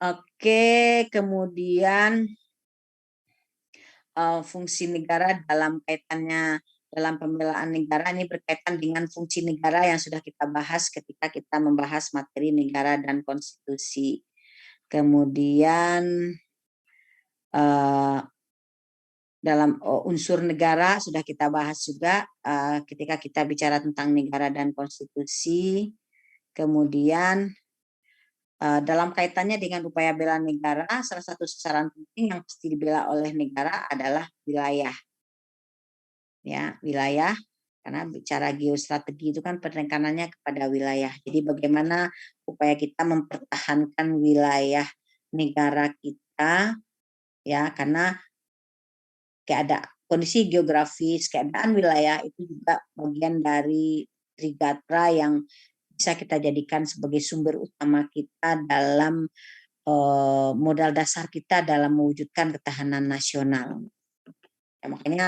Oke, kemudian fungsi negara dalam kaitannya dalam pembelaan negara ini berkaitan dengan fungsi negara yang sudah kita bahas ketika kita membahas materi negara dan konstitusi. Kemudian dalam unsur negara sudah kita bahas juga ketika kita bicara tentang negara dan konstitusi. Kemudian dalam kaitannya dengan upaya bela negara, salah satu sasaran penting yang pasti dibela oleh negara adalah wilayah. Ya, wilayah, karena bicara geostrategi itu kan penekanannya kepada wilayah. Jadi bagaimana upaya kita mempertahankan wilayah negara kita, ya, karena kondisi geografis, keadaan wilayah itu juga bagian dari Trigatra yang bisa kita jadikan sebagai sumber utama kita dalam modal dasar kita dalam mewujudkan ketahanan nasional. Ya, makanya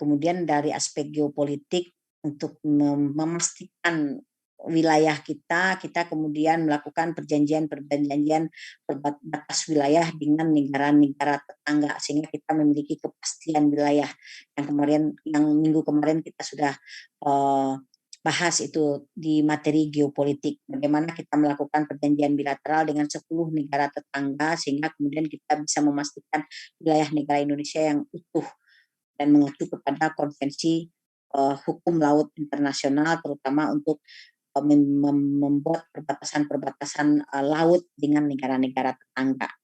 kemudian dari aspek geopolitik untuk memastikan wilayah kita kemudian melakukan perjanjian batas wilayah dengan negara-negara tetangga sehingga kita memiliki kepastian wilayah yang minggu kemarin kita sudah bahas itu di materi geopolitik, bagaimana kita melakukan perjanjian bilateral dengan 10 negara tetangga sehingga kemudian kita bisa memastikan wilayah negara Indonesia yang utuh dan mengacu kepada konvensi hukum laut internasional, terutama untuk membuat perbatasan laut dengan negara-negara tetangga.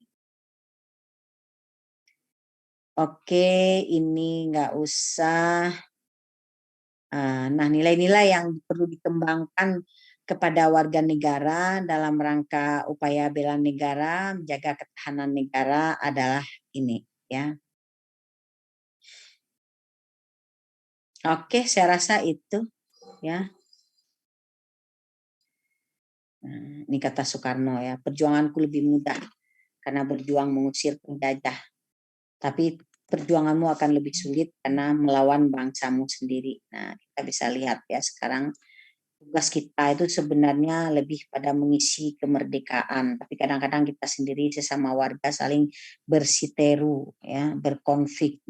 Oke, ini nggak usah. Nah, nilai-nilai yang perlu dikembangkan kepada warga negara dalam rangka upaya bela negara, menjaga ketahanan negara adalah ini, ya. Oke, saya rasa itu, ya. Nah, ini kata Soekarno ya, perjuanganku lebih mudah karena berjuang mengusir penjajah. Tapi perjuanganmu akan lebih sulit karena melawan bangsamu sendiri. Nah, kita bisa lihat ya sekarang tugas kita itu sebenarnya lebih pada mengisi kemerdekaan, tapi kadang-kadang kita sendiri sesama warga saling bersiteru, ya, berkonflik.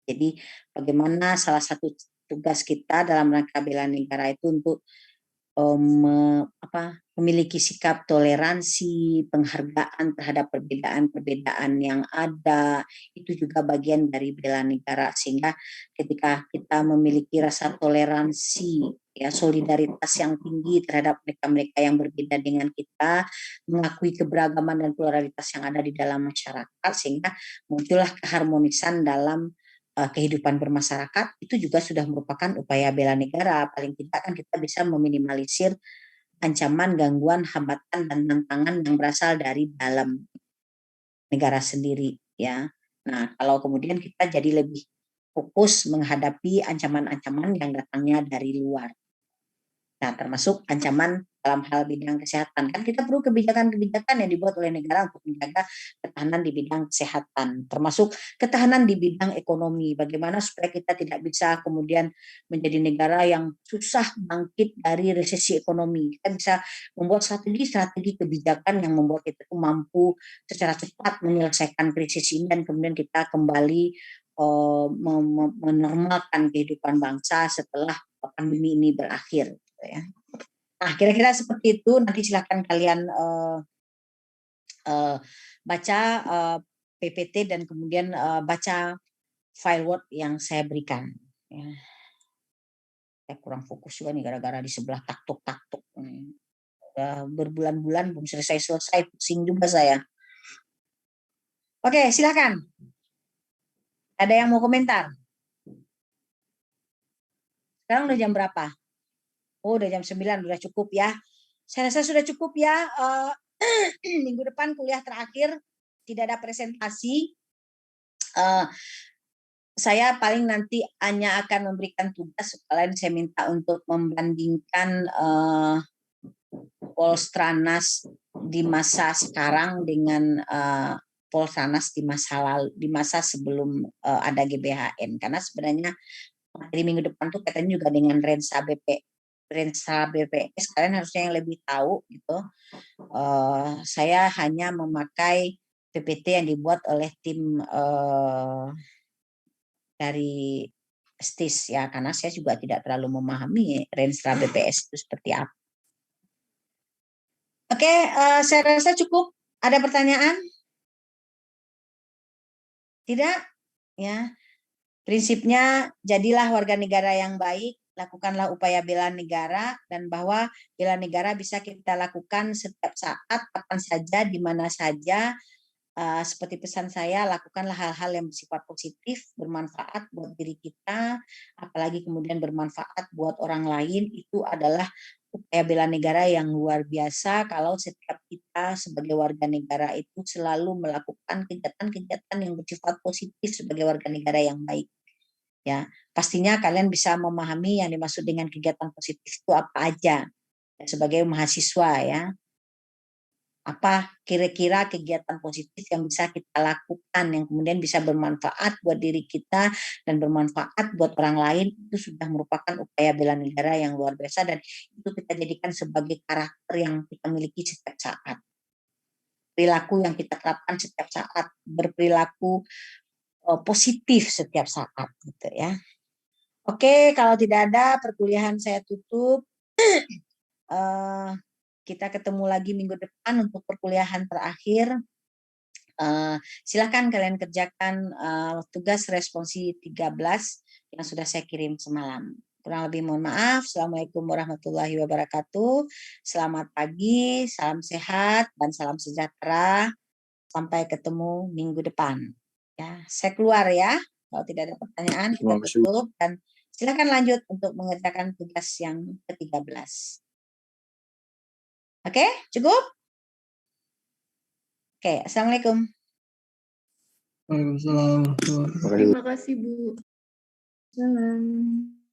Jadi bagaimana salah satu tugas kita dalam rangka bela negara itu untuk memiliki sikap toleransi, penghargaan terhadap perbedaan-perbedaan yang ada, itu juga bagian dari bela negara. Sehingga ketika kita memiliki rasa toleransi, ya, solidaritas yang tinggi terhadap mereka-mereka yang berbeda dengan kita, mengakui keberagaman dan pluralitas yang ada di dalam masyarakat, sehingga muncullah keharmonisan dalam kehidupan bermasyarakat, itu juga sudah merupakan upaya bela negara. Paling tidak kan kita bisa meminimalisir ancaman, gangguan, hambatan, dan tantangan yang berasal dari dalam negara sendiri, ya. Nah, kalau kemudian kita jadi lebih fokus menghadapi ancaman-ancaman yang datangnya dari luar. Nah, termasuk ancaman dalam hal bidang kesehatan. Kan kita perlu kebijakan-kebijakan yang dibuat oleh negara untuk menjaga ketahanan di bidang kesehatan, termasuk ketahanan di bidang ekonomi. Bagaimana supaya kita tidak bisa kemudian menjadi negara yang susah bangkit dari resesi ekonomi. Kita bisa membuat strategi-strategi kebijakan yang membuat kita mampu secara cepat menyelesaikan krisis ini dan kemudian kita kembali menormalkan kehidupan bangsa setelah pandemi ini berakhir. Ya. Nah, kira-kira seperti itu. Nanti silahkan kalian baca PPT dan kemudian baca file Word yang saya berikan. Ya. Saya kurang fokus juga nih gara-gara di sebelah taktuk-taktuk. Udah berbulan-bulan belum selesai-selesai, pusing juga saya. Oke, silakan. Ada yang mau komentar? Sekarang udah jam berapa? Oh, udah jam 9, udah cukup ya. Saya rasa sudah cukup ya. Minggu depan kuliah terakhir, tidak ada presentasi. Saya paling nanti hanya akan memberikan tugas, kalian saya minta untuk membandingkan Polstranas di masa sekarang dengan Polstranas di masa lalu, di masa sebelum ada GBHN. Karena sebenarnya materi minggu depan tuh katanya juga dengan Rensa BPS, kalian harusnya yang lebih tahu gitu. Saya hanya memakai PPT yang dibuat oleh tim dari STIS ya, karena saya juga tidak terlalu memahami Rensa BPS itu seperti apa. Oke, saya rasa cukup. Ada pertanyaan? Tidak? Ya. Prinsipnya jadilah warga negara yang baik, lakukanlah upaya bela negara, dan bahwa bela negara bisa kita lakukan setiap saat, kapan saja, di mana saja. Seperti pesan saya, lakukanlah hal-hal yang bersifat positif, bermanfaat buat diri kita, apalagi kemudian bermanfaat buat orang lain. Itu adalah upaya bela negara yang luar biasa kalau setiap kita sebagai warga negara itu selalu melakukan kegiatan-kegiatan yang bersifat positif sebagai warga negara yang baik. Ya, pastinya kalian bisa memahami yang dimaksud dengan kegiatan positif itu apa aja. Sebagai mahasiswa ya, apa kira-kira kegiatan positif yang bisa kita lakukan yang kemudian bisa bermanfaat buat diri kita dan bermanfaat buat orang lain, itu sudah merupakan upaya bela negara yang luar biasa, dan itu kita jadikan sebagai karakter yang kita miliki setiap saat. Perilaku yang kita terapkan setiap saat, berperilaku positif setiap saat gitu ya. Oke, kalau tidak ada perkuliahan saya tutup. Kita ketemu lagi minggu depan untuk perkuliahan terakhir. Silakan kalian kerjakan tugas responsi 13 yang sudah saya kirim semalam. Kurang lebih mohon maaf. Assalamualaikum warahmatullahi wabarakatuh. Selamat pagi, salam sehat, dan salam sejahtera. Sampai ketemu minggu depan. Ya, saya keluar ya. Kalau tidak ada pertanyaan, kita tutup dan silakan lanjut untuk mengerjakan tugas yang ke-13. Oke, cukup? Oke, assalamualaikum. Waalaikumsalam. Terima kasih Bu. Salam.